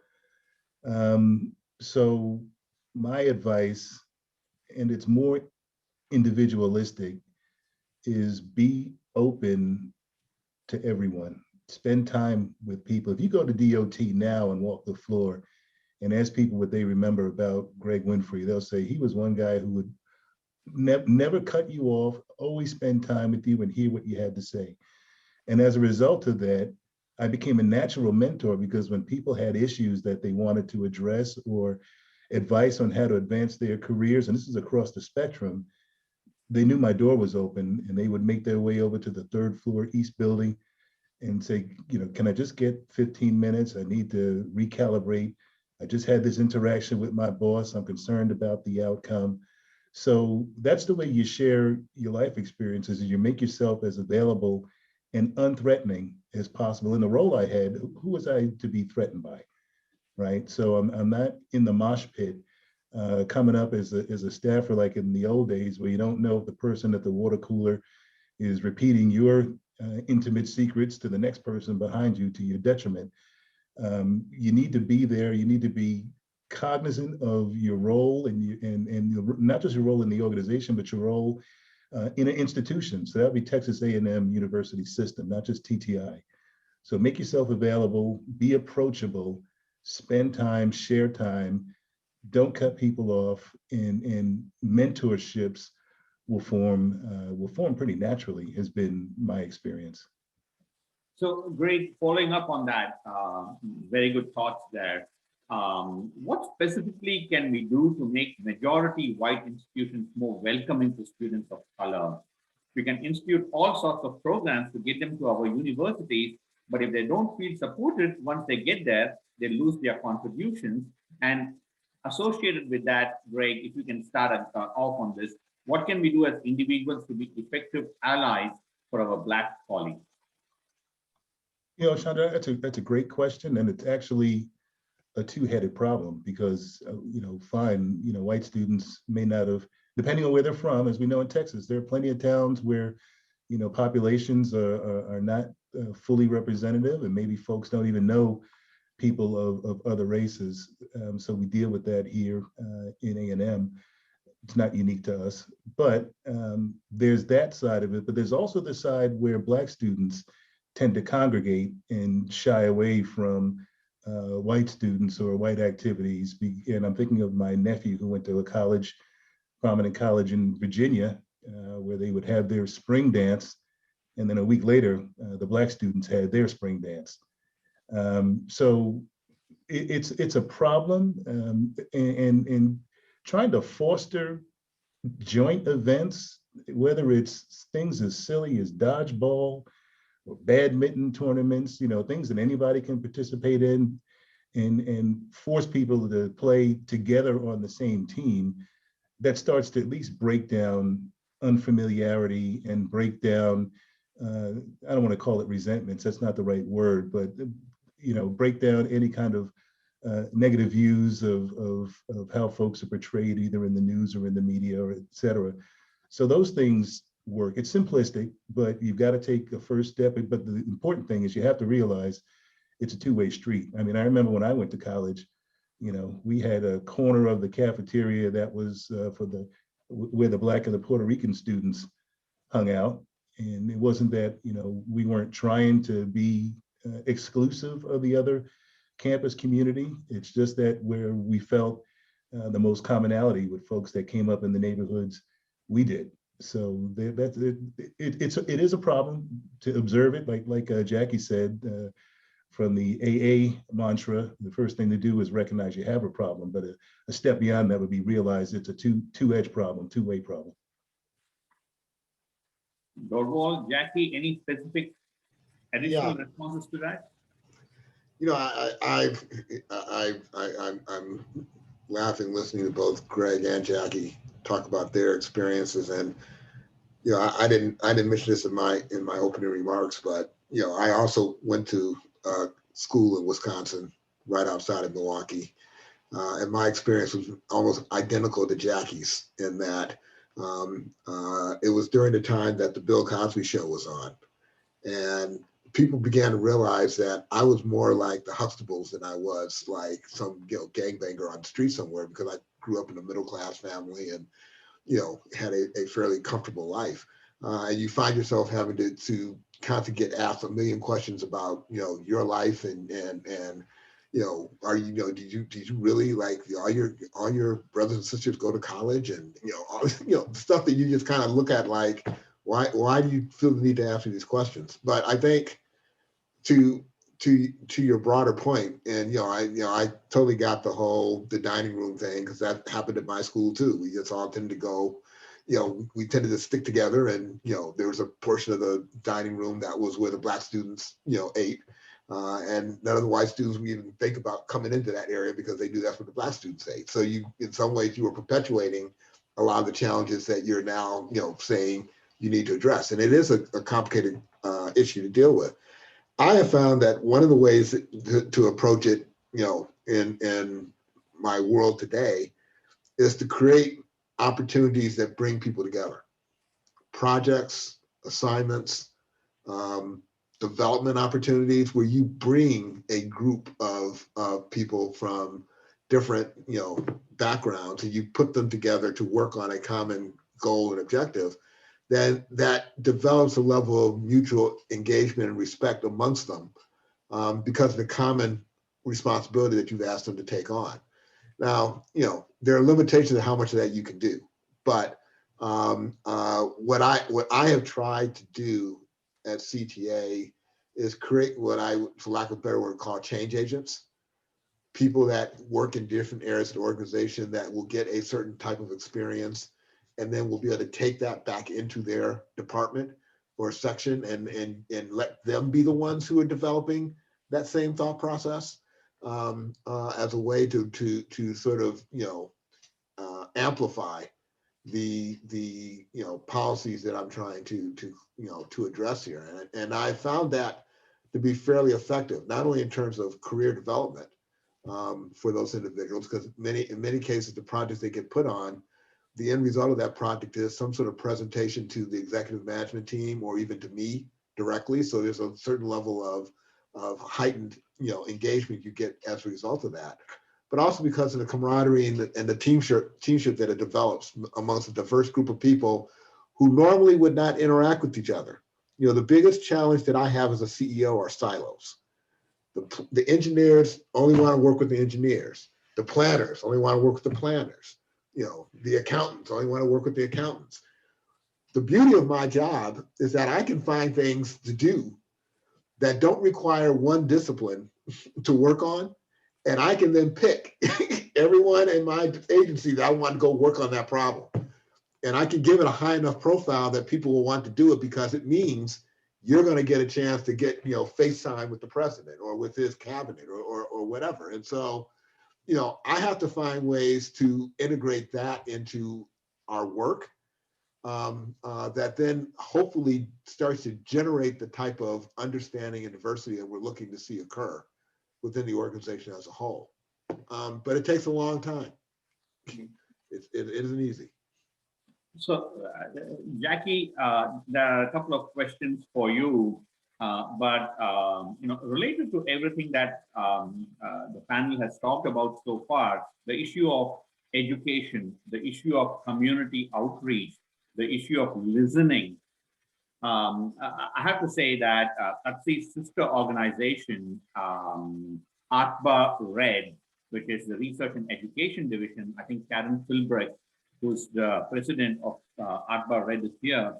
Speaker 5: So my advice, and it's more individualistic, is be open to everyone. Spend time with people. If you go to DOT now and walk the floor and ask people what they remember about Greg Winfrey, they'll say he was one guy who would never cut you off, always spend time with you and hear what you had to say. And as a result of that, I became a natural mentor, because when people had issues that they wanted to address or advice on how to advance their careers, and this is across the spectrum, they knew my door was open, and they would make their way over to the 3rd floor East building and say, you know, can I just get 15 minutes? I need to recalibrate. I just had this interaction with my boss. I'm concerned about the outcome. So that's the way you share your life experiences, is you make yourself as available and unthreatening as possible. In the role I had, who was I to be threatened by, right? So I'm not in the mosh pit coming up as a staffer like in the old days, where you don't know if the person at the water cooler is repeating your intimate secrets to the next person behind you to your detriment. You need to be there. You need to be cognizant of your role and not just your role in the organization, but your role in an institution. So that would be Texas A&M University system, not just TTI. So make yourself available, be approachable, spend time, share time, don't cut people off, and mentorships will form pretty naturally, has been my experience.
Speaker 1: So great, following up on that, very good thoughts there. What specifically can we do to make majority white institutions more welcoming to students of color? We can institute all sorts of programs to get them to our universities, but if they don't feel supported, once they get there, they lose their contributions. And associated with that, Greg, if you can start off on this, what can we do as individuals to be effective allies for our Black colleagues?
Speaker 5: You know, Chandra, that's a great question, and it's actually a two-headed problem because white students may not have, depending on where they're from, as we know in Texas, there are plenty of towns where populations are not fully representative, and maybe folks don't even know people of other races. So we deal with that here in A&M. It's not unique to us, but there's that side of it. But there's also the side where Black students tend to congregate and shy away from white students or white activities. And I'm thinking of my nephew who went to a prominent college in Virginia, where they would have their spring dance. And then a week later, the Black students had their spring dance. So it's a problem, and trying to foster joint events, whether it's things as silly as dodgeball or badminton tournaments, things that anybody can participate in, and force people to play together on the same team, that starts to at least break down unfamiliarity and break down, I don't want to call it resentments, that's not the right word, but break down any kind of negative views of how folks are portrayed either in the news or in the media, or et cetera. So those things work. It's simplistic, but you've got to take a first step. But the important thing is you have to realize it's a two-way street. I mean, I remember when I went to college, we had a corner of the cafeteria that was where the Black and the Puerto Rican students hung out. And it wasn't that, we weren't trying to be exclusive of the other campus community. It's just that where we felt the most commonality with folks that came up in the neighborhoods we did. So it is a problem to observe it, like Jackie said, from the AA mantra, the first thing to do is recognize you have a problem, but a step beyond that would be realize it's a two-edged problem, two-way problem.
Speaker 1: Dorval, Jackie, any specific additional responses to that?
Speaker 3: I'm laughing listening to both Greg and Jackie talk about their experiences, and I didn't mention this in my opening remarks, but I also went to school in Wisconsin, right outside of Milwaukee, and my experience was almost identical to Jackie's in that it was during the time that the Bill Cosby show was on, and people began to realize that I was more like the Huxtables than I was like some gangbanger on the street somewhere, because I grew up in a middle class family and had a fairly comfortable life. And you find yourself having to constantly get asked a million questions about your life and are did you really, like, all your brothers and sisters go to college, and all stuff that you just kind of look at like, why do you feel the need to ask me these questions? But I think to your broader point, and I totally got the dining room thing, because that happened at my school too. We just all tended to go, we tended to stick together, and there was a portion of the dining room that was where the Black students ate, and none of the white students would even think about coming into that area because they knew that's what the Black students ate. So in some ways you were perpetuating a lot of the challenges that you're now saying you need to address, and it is a complicated issue to deal with. I have found that one of the ways to approach it, in my world today, is to create opportunities that bring people together. Projects, assignments, development opportunities where you bring a group of people from different, backgrounds, and you put them together to work on a common goal and objective. Then that develops a level of mutual engagement and respect amongst them, because of the common responsibility that you've asked them to take on. Now, there are limitations to how much of that you can do, but what I have tried to do at CTA is create what I, for lack of a better word, call change agents. People that work in different areas of the organization that will get a certain type of experience, and then we'll be able to take that back into their department or section and let them be the ones who are developing that same thought process as a way to sort of amplify the policies that I'm trying to address here, and I found that to be fairly effective, not only in terms of career development for those individuals, because in many cases the projects they get put on, the end result of that project is some sort of presentation to the executive management team or even to me directly. So there's a certain level of heightened engagement you get as a result of that. But also because of the camaraderie and the teamship that it develops amongst a diverse group of people who normally would not interact with each other. The biggest challenge that I have as a CEO are silos. The engineers only want to work with the engineers. The planners only want to work with the planners. The accountants only want to work with the accountants. The beauty of my job is that I can find things to do that don't require one discipline to work on. And I can then pick everyone in my agency that I want to go work on that problem. And I can give it a high enough profile that people will want to do it because it means you're going to get a chance to get, FaceTime with the president or with his cabinet or whatever. And so, I have to find ways to integrate that into our work that then hopefully starts to generate the type of understanding and diversity that we're looking to see occur within the organization as a whole. But it takes a long time. It isn't easy.
Speaker 1: So, Jackie, there are a couple of questions for you, but related to everything that the panel has talked about so far, the issue of education, the issue of community outreach, the issue of listening. I have to say that CUTC's sister organization, ARTBA Red, which is the Research and Education Division, I think Karen Philbrick, who's the president of ARTBA Red, is here.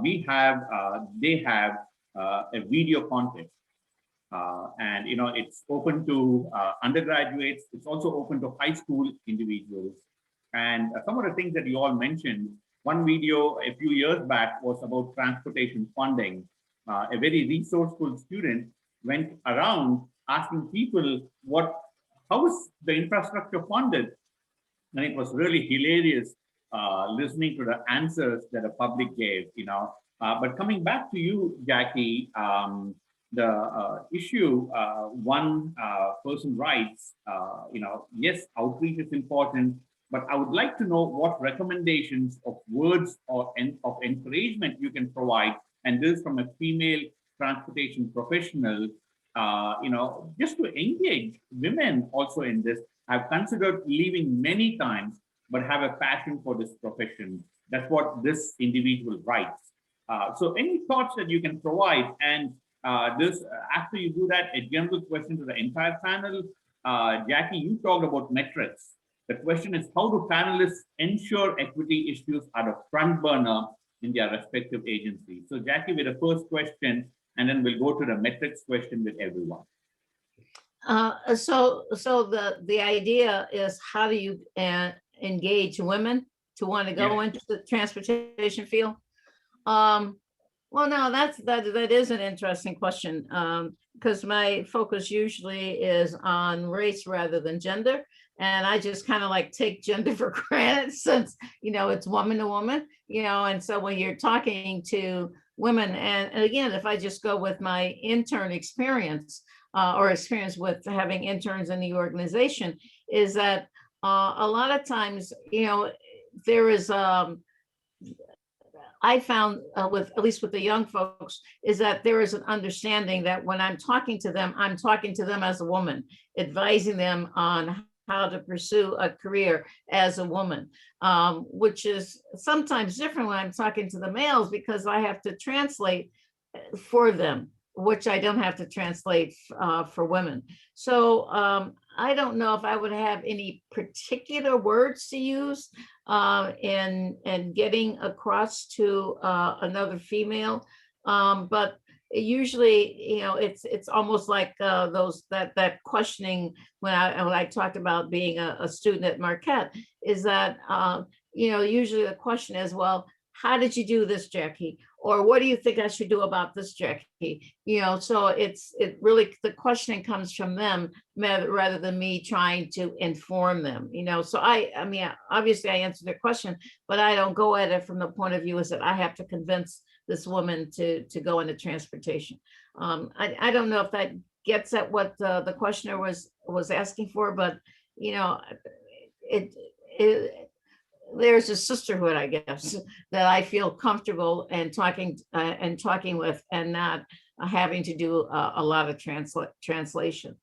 Speaker 1: They have a video contest, and it's open to undergraduates. It's also open to high school individuals. And some of the things that you all mentioned, one video a few years back was about transportation funding. A very resourceful student went around asking people how is the infrastructure funded? And it was really hilarious listening to the answers that the public gave, But coming back to you, Jackie, the issue, one person writes, yes, outreach is important, but I would like to know what recommendations of words or of encouragement you can provide. And this from a female transportation professional, just to engage women also in this. I've considered leaving many times, but have a passion for this profession. That's what this individual writes. So any thoughts that you can provide? And after you do that, a general question to the entire panel. Jackie, you talked about metrics. The question is, how do panelists ensure equity issues are a front burner in their respective agencies? So Jackie, with the first question, and then we'll go to the metrics question with everyone.
Speaker 4: So the idea is, how do you engage women to want to go into the transportation field? Well, no, that is an interesting question, because my focus usually is on race rather than gender. And I just kind of like take gender for granted since, it's woman to woman, and so when you're talking to women, and again, if I just go with my intern experience, or experience with having interns in the organization, is that a lot of times, there is, I found at least with the young folks, is that there is an understanding that when I'm talking to them as a woman, advising them on how to pursue a career as a woman, which is sometimes different when I'm talking to the males, because I have to translate for them which I don't have to translate for women. So I don't know if I would have any particular words to use in getting across to another female, but usually, you know, it's almost like that questioning when I talked about being a student at Marquette, is that you know, usually the question is, well, how did you do this, Jackie? Or what do you think I should do about this, Jackie? You know, so it really, the questioning comes from them rather than me trying to inform them, you know. So I mean, obviously I answered their question, but I don't go at it from the point of view is that I have to convince this woman to go into transportation. I don't know if that gets at what the questioner was asking for, but you know, there's a sisterhood, I guess, that I feel comfortable and talking with, and not having to do a lot of translation.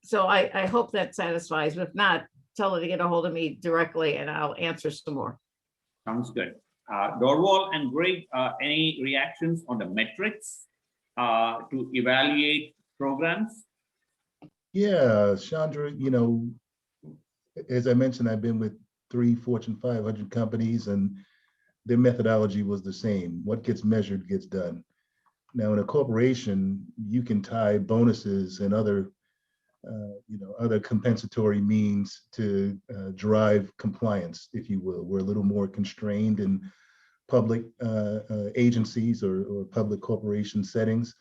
Speaker 4: So I hope that satisfies. If not, tell her to get a hold of me directly, and I'll answer some more.
Speaker 1: Sounds good. Dorwal and Greg, any reactions on the metrics to evaluate programs?
Speaker 5: Yeah, Chandra, you know, as I mentioned, I've been with 3 Fortune 500 companies, and their methodology was the same. What gets measured gets done. Now, in a corporation, you can tie bonuses and other, you know, other compensatory means to drive compliance, if you will. We're a little more constrained in public agencies or public corporation settings.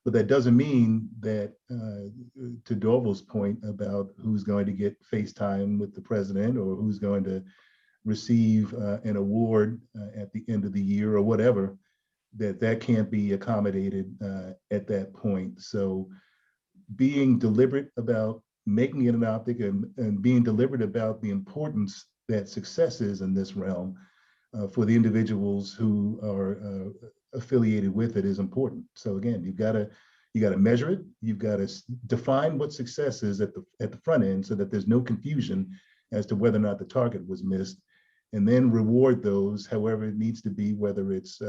Speaker 5: But that doesn't mean that, to Dorval's point about who's going to get FaceTime with the president or who's going to receive an award at the end of the year or whatever, that can't be accommodated at that point. So being deliberate about making it an optic and being deliberate about the importance that success is in this realm for the individuals who are affiliated with it is important. So again, you got to measure it. You've got to define what success is at the front end, so that there's no confusion as to whether or not the target was missed, and then reward those however it needs to be, whether it's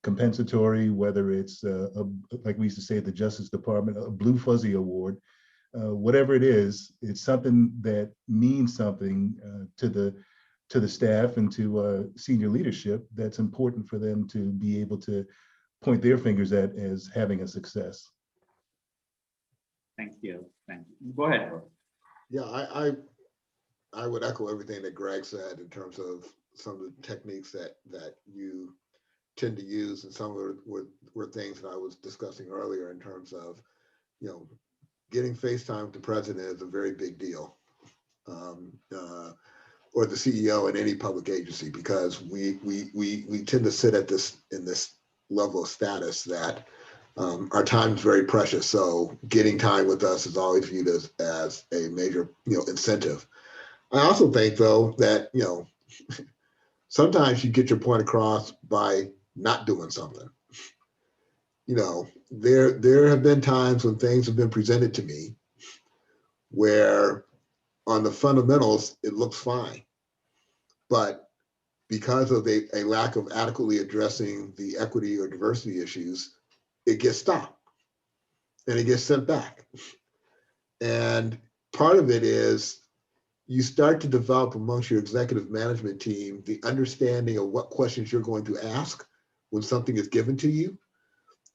Speaker 5: compensatory, whether it's like we used to say at the Justice Department, a blue fuzzy award, whatever it is. It's something that means something to the staff and to senior leadership that's important for them to be able to point their fingers at as having a success.
Speaker 1: Thank you. Thank you. Go ahead.
Speaker 3: Yeah, I would echo everything that Greg said in terms of some of the techniques that you tend to use, and some of it were things that I was discussing earlier in terms of, you know, getting FaceTime with the president is a very big deal. Or the CEO in any public agency, because we tend to sit at in this level of status that our time is very precious. So getting time with us is always viewed as a major, you know, incentive. I also think though that, you know, sometimes you get your point across by not doing something. You know, there have been times when things have been presented to me where on the fundamentals, it looks fine. But because of a lack of adequately addressing the equity or diversity issues, it gets stopped and it gets sent back. And part of it is you start to develop amongst your executive management team the understanding of what questions you're going to ask when something is given to you,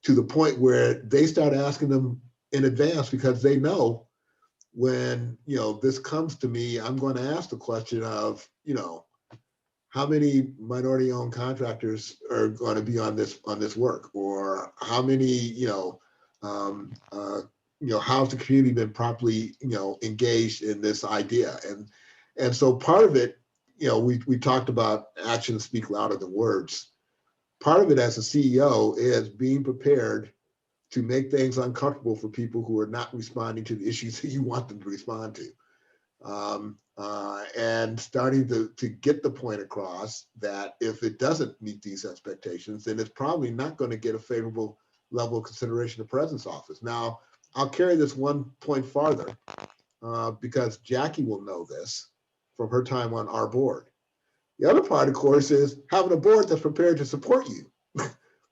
Speaker 3: to the point where they start asking them in advance, because they know when, you know, this comes to me, I'm going to ask the question of, you know, how many minority-owned contractors are going to be on this work, or how many, you know, how's the community been properly, you know, engaged in this idea, and so part of it, you know, we talked about actions speak louder than words. Part of it as a CEO is being prepared to make things uncomfortable for people who are not responding to the issues that you want them to respond to. And starting to get the point across that if it doesn't meet these expectations, then it's probably not going to get a favorable level of consideration of President's office. Now, I'll carry this one point farther because Jackie will know this from her time on our board. The other part, of course, is having a board that's prepared to support you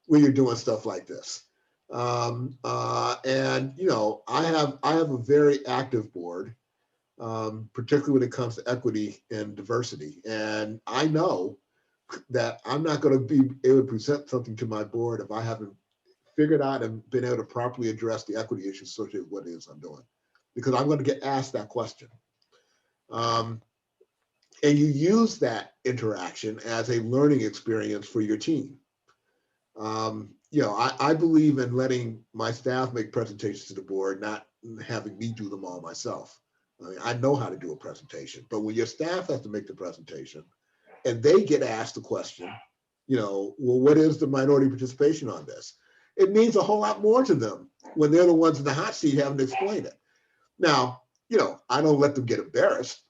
Speaker 3: when you're doing stuff like this. And you know, I have a very active board, particularly when it comes to equity and diversity. And I know that I'm not going to be able to present something to my board if I haven't figured out and been able to properly address the equity issues associated with what it is I'm doing, because I'm going to get asked that question. And you use that interaction as a learning experience for your team. You know, I believe in letting my staff make presentations to the board, not having me do them all myself. I mean, I know how to do a presentation, but when your staff has to make the presentation and they get asked the question, you know, well, what is the minority participation on this? It means a whole lot more to them when they're the ones in the hot seat having to explain it. Now, you know, I don't let them get embarrassed.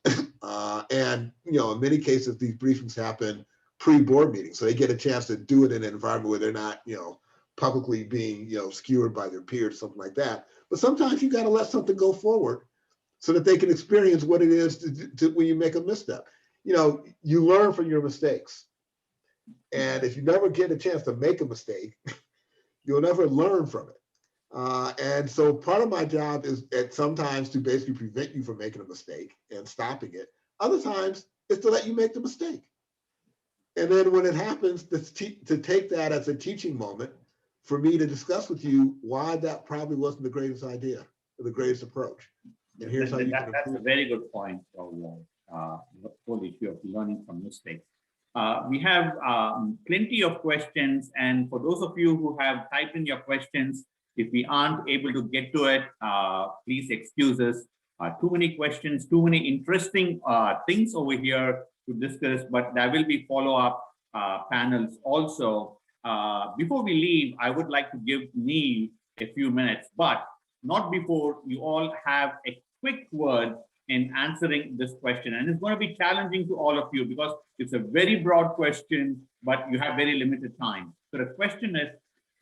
Speaker 3: And, you know, in many cases, these briefings happen pre-board meetings. So they get a chance to do it in an environment where they're not, you know, publicly being, you know, skewered by their peers, something like that. But sometimes you got to let something go forward so that they can experience what it is to when you make a misstep. You know, you learn from your mistakes. And if you never get a chance to make a mistake, you'll never learn from it. And so part of my job is at sometimes to basically prevent you from making a mistake and stopping it. Other times is to let you make the mistake. And then when it happens, to take that as a teaching moment for me to discuss with you why that probably wasn't the greatest idea or the greatest approach. And here's how you can
Speaker 1: That's a
Speaker 3: improve.
Speaker 1: very good point. The whole issue of learning from mistakes. We have plenty of questions, and for those of you who have typed in your questions, if we aren't able to get to it, please excuse us. Too many questions, too many interesting things over here to discuss, but there will be follow-up panels also. Before we leave, I would like to give Neil a few minutes, but not before you all have a quick word in answering this question. And it's going to be challenging to all of you because it's a very broad question, but you have very limited time. So the question is,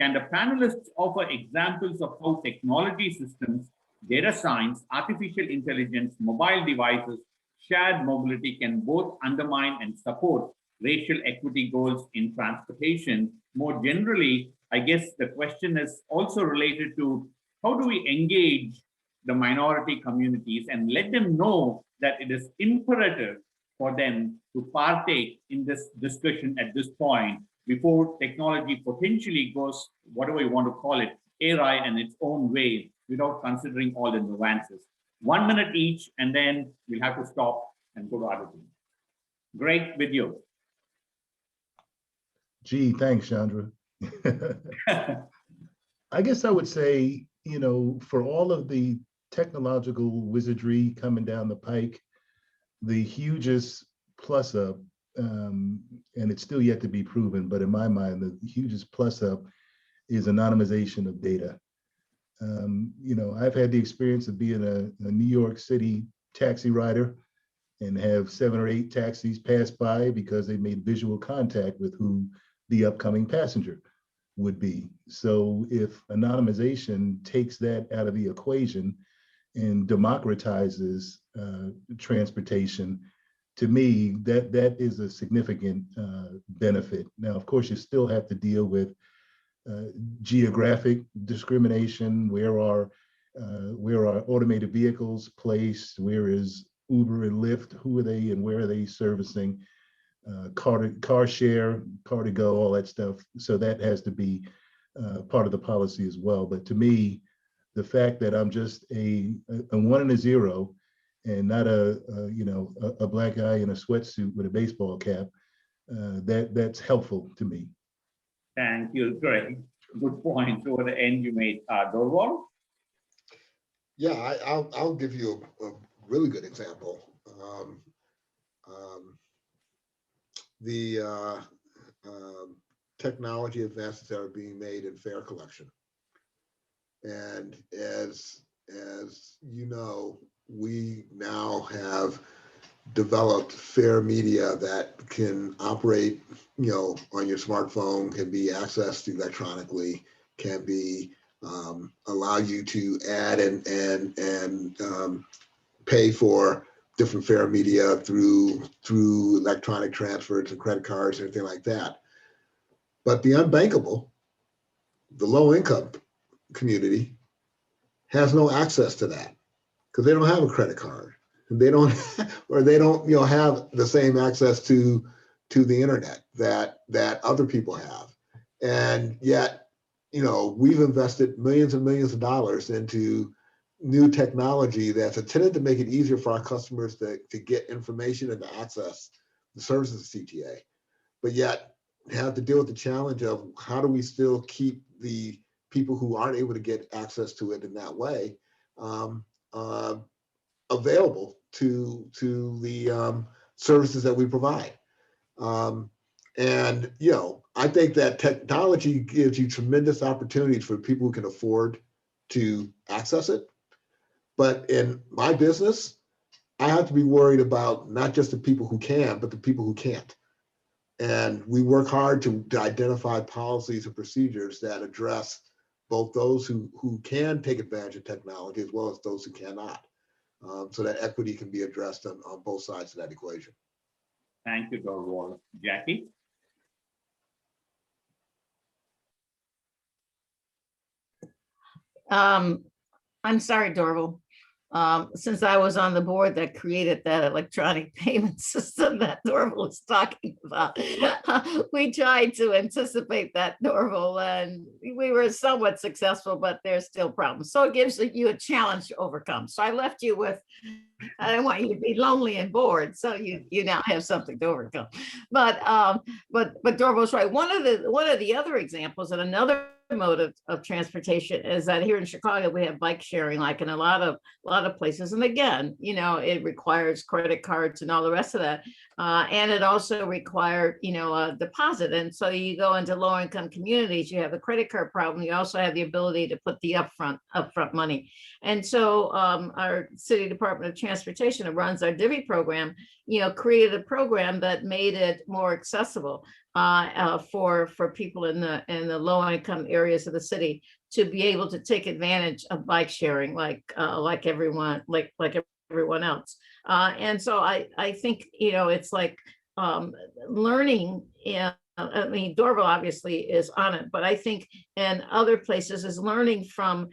Speaker 1: can the panelists offer examples of how technology systems, data science, artificial intelligence, mobile devices, shared mobility can both undermine and support racial equity goals in transportation? More generally, I guess the question is also related to how do we engage the minority communities and let them know that it is imperative for them to partake in this discussion at this point before technology potentially goes, whatever you want to call it, awry in its own way without considering all the nuances. 1 minute each, and then we'll have to stop and go to other things. Great video.
Speaker 5: Gee, thanks, Chandra. I guess I would say, you know, for all of the technological wizardry coming down the pike, the hugest plus up, and it's still yet to be proven, but in my mind, the hugest plus up is anonymization of data. You know, I've had the experience of being a New York City taxi rider and have 7 or 8 taxis pass by because they made visual contact with who the upcoming passenger would be. So if anonymization takes that out of the equation and democratizes transportation, to me, that is a significant benefit. Now, of course, you still have to deal with geographic discrimination. Where are automated vehicles placed? Where is Uber and Lyft? Who are they and where are they servicing? Car share, car to go, all that stuff. So that has to be part of the policy as well. But to me, the fact that I'm just a 1 and a 0 and not a black guy in a sweatsuit with a baseball cap, that's helpful to me.
Speaker 1: Thank you, Greg. Good point toward the end you made. Dorwal?
Speaker 3: Yeah, I'll give you a really good example. The technology advances that are being made in fare collection. And as you know, we now have developed fare media that can operate, you know, on your smartphone, can be accessed electronically, can be allow you to add and pay for different fare media through electronic transfers and credit cards and anything like that. But the unbankable, the low income community has no access to that because they don't have a credit card. And they don't, or they don't, have the same access to the internet that other people have. And yet, we've invested millions and millions of dollars into new technology that's intended to make it easier for our customers to get information and to access the services of CTA. But yet have to deal with the challenge of how do we still keep the people who aren't able to get access to it in that way available to the services that we provide. And I think that technology gives you tremendous opportunities for people who can afford to access it. But in my business, I have to be worried about not just the people who can, but the people who can't. And we work hard to identify policies and procedures that address both those who can take advantage of technology as well as those who cannot, so that equity can be addressed on both sides of that equation.
Speaker 1: Thank you, Dr. Jackie?
Speaker 4: I'm sorry, Dorval. Since I was on the board that created that electronic payment system that Dorval was talking about, we tried to anticipate that, Dorval, and we were somewhat successful, but there's still problems. So it gives you a challenge to overcome. So I left you with, I don't want you to be lonely and bored, so you now have something to overcome. But Dorval's right. One of the other examples and another mode of transportation is that here in Chicago we have bike sharing, like in a lot of places, and again, it requires credit cards and all the rest of that, and it also required a deposit. And so you go into low-income communities, you have a credit card problem, you also have the ability to put the upfront money. And so our City Department of Transportation, that runs our Divvy program, created a program that made it more accessible for people in the low income areas of the city to be able to take advantage of bike sharing like everyone else. And so I think it's like learning. I mean, Dorval obviously is on it, but I think in other places is learning from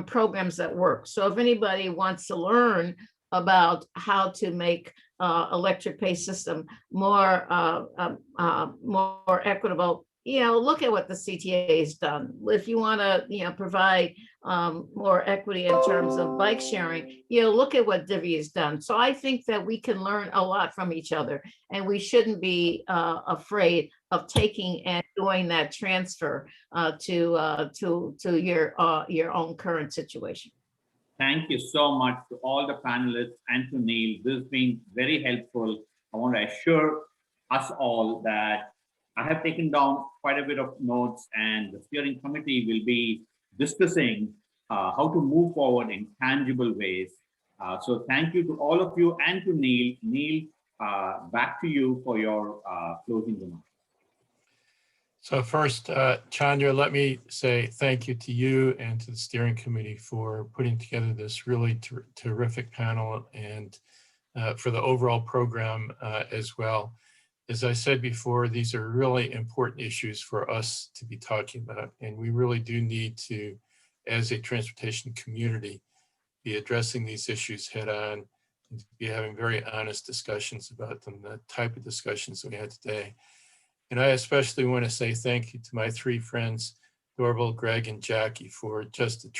Speaker 4: programs that work. So if anybody wants to learn about how to make electric pay system more equitable, look at what the CTA has done. If you want to provide more equity in terms of bike sharing, look at what Divvy has done. So I think that we can learn a lot from each other, and we shouldn't be afraid of taking and doing that transfer to your own current situation.
Speaker 1: Thank you so much to all the panelists and to Neil. This has been very helpful. I want to assure us all that I have taken down quite a bit of notes, and the steering committee will be discussing how to move forward in tangible ways. So thank you to all of you and to Neil. Neil, back to you for your closing remarks.
Speaker 2: So first, Chandra, let me say thank you to you and to the steering committee for putting together this really terrific panel, and for the overall program as well. As I said before, these are really important issues for us to be talking about, and we really do need to, as a transportation community, be addressing these issues head on and to be having very honest discussions about them, the type of discussions that we had today. And I especially want to say thank you to my three friends, Dorval, Greg, and Jackie, for just a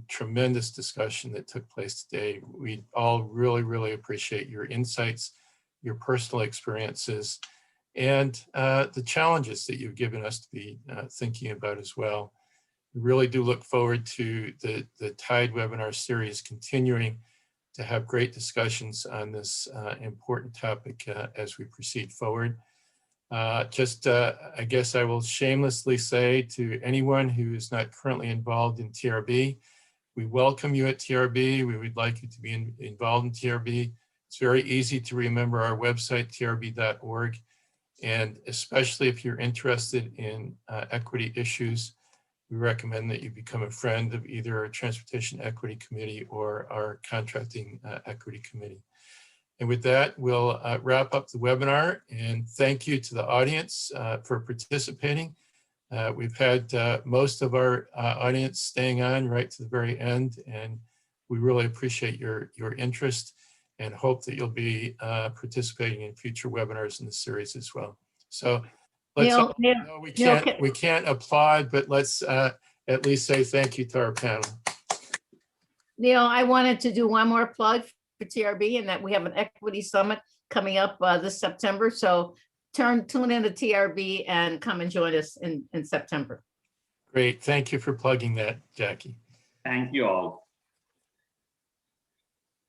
Speaker 2: tremendous discussion that took place today. We all really, really appreciate your insights, your personal experiences, and the challenges that you've given us to be thinking about as well. We really do look forward to the TIDE webinar series continuing to have great discussions on this important topic as we proceed forward. I guess I will shamelessly say to anyone who is not currently involved in TRB, we welcome you at TRB. We would like you to be involved in TRB. It's very easy to remember our website, trb.org. And especially if you're interested in equity issues, we recommend that you become a friend of either our Transportation Equity Committee or our Contracting Equity Committee. And with that, we'll wrap up the webinar, and thank you to the audience for participating. We've had most of our audience staying on right to the very end, and we really appreciate your interest and hope that you'll be participating in future webinars in the series as well. So let's,
Speaker 4: Neil,
Speaker 2: no, we can't applaud, but let's at least say thank you to our panel.
Speaker 4: Neil, I wanted to do one more plug for TRB, and that we have an equity summit coming up this September. So tune in to TRB and come and join us in September.
Speaker 2: Great. Thank you for plugging that, Jackie.
Speaker 1: Thank you all.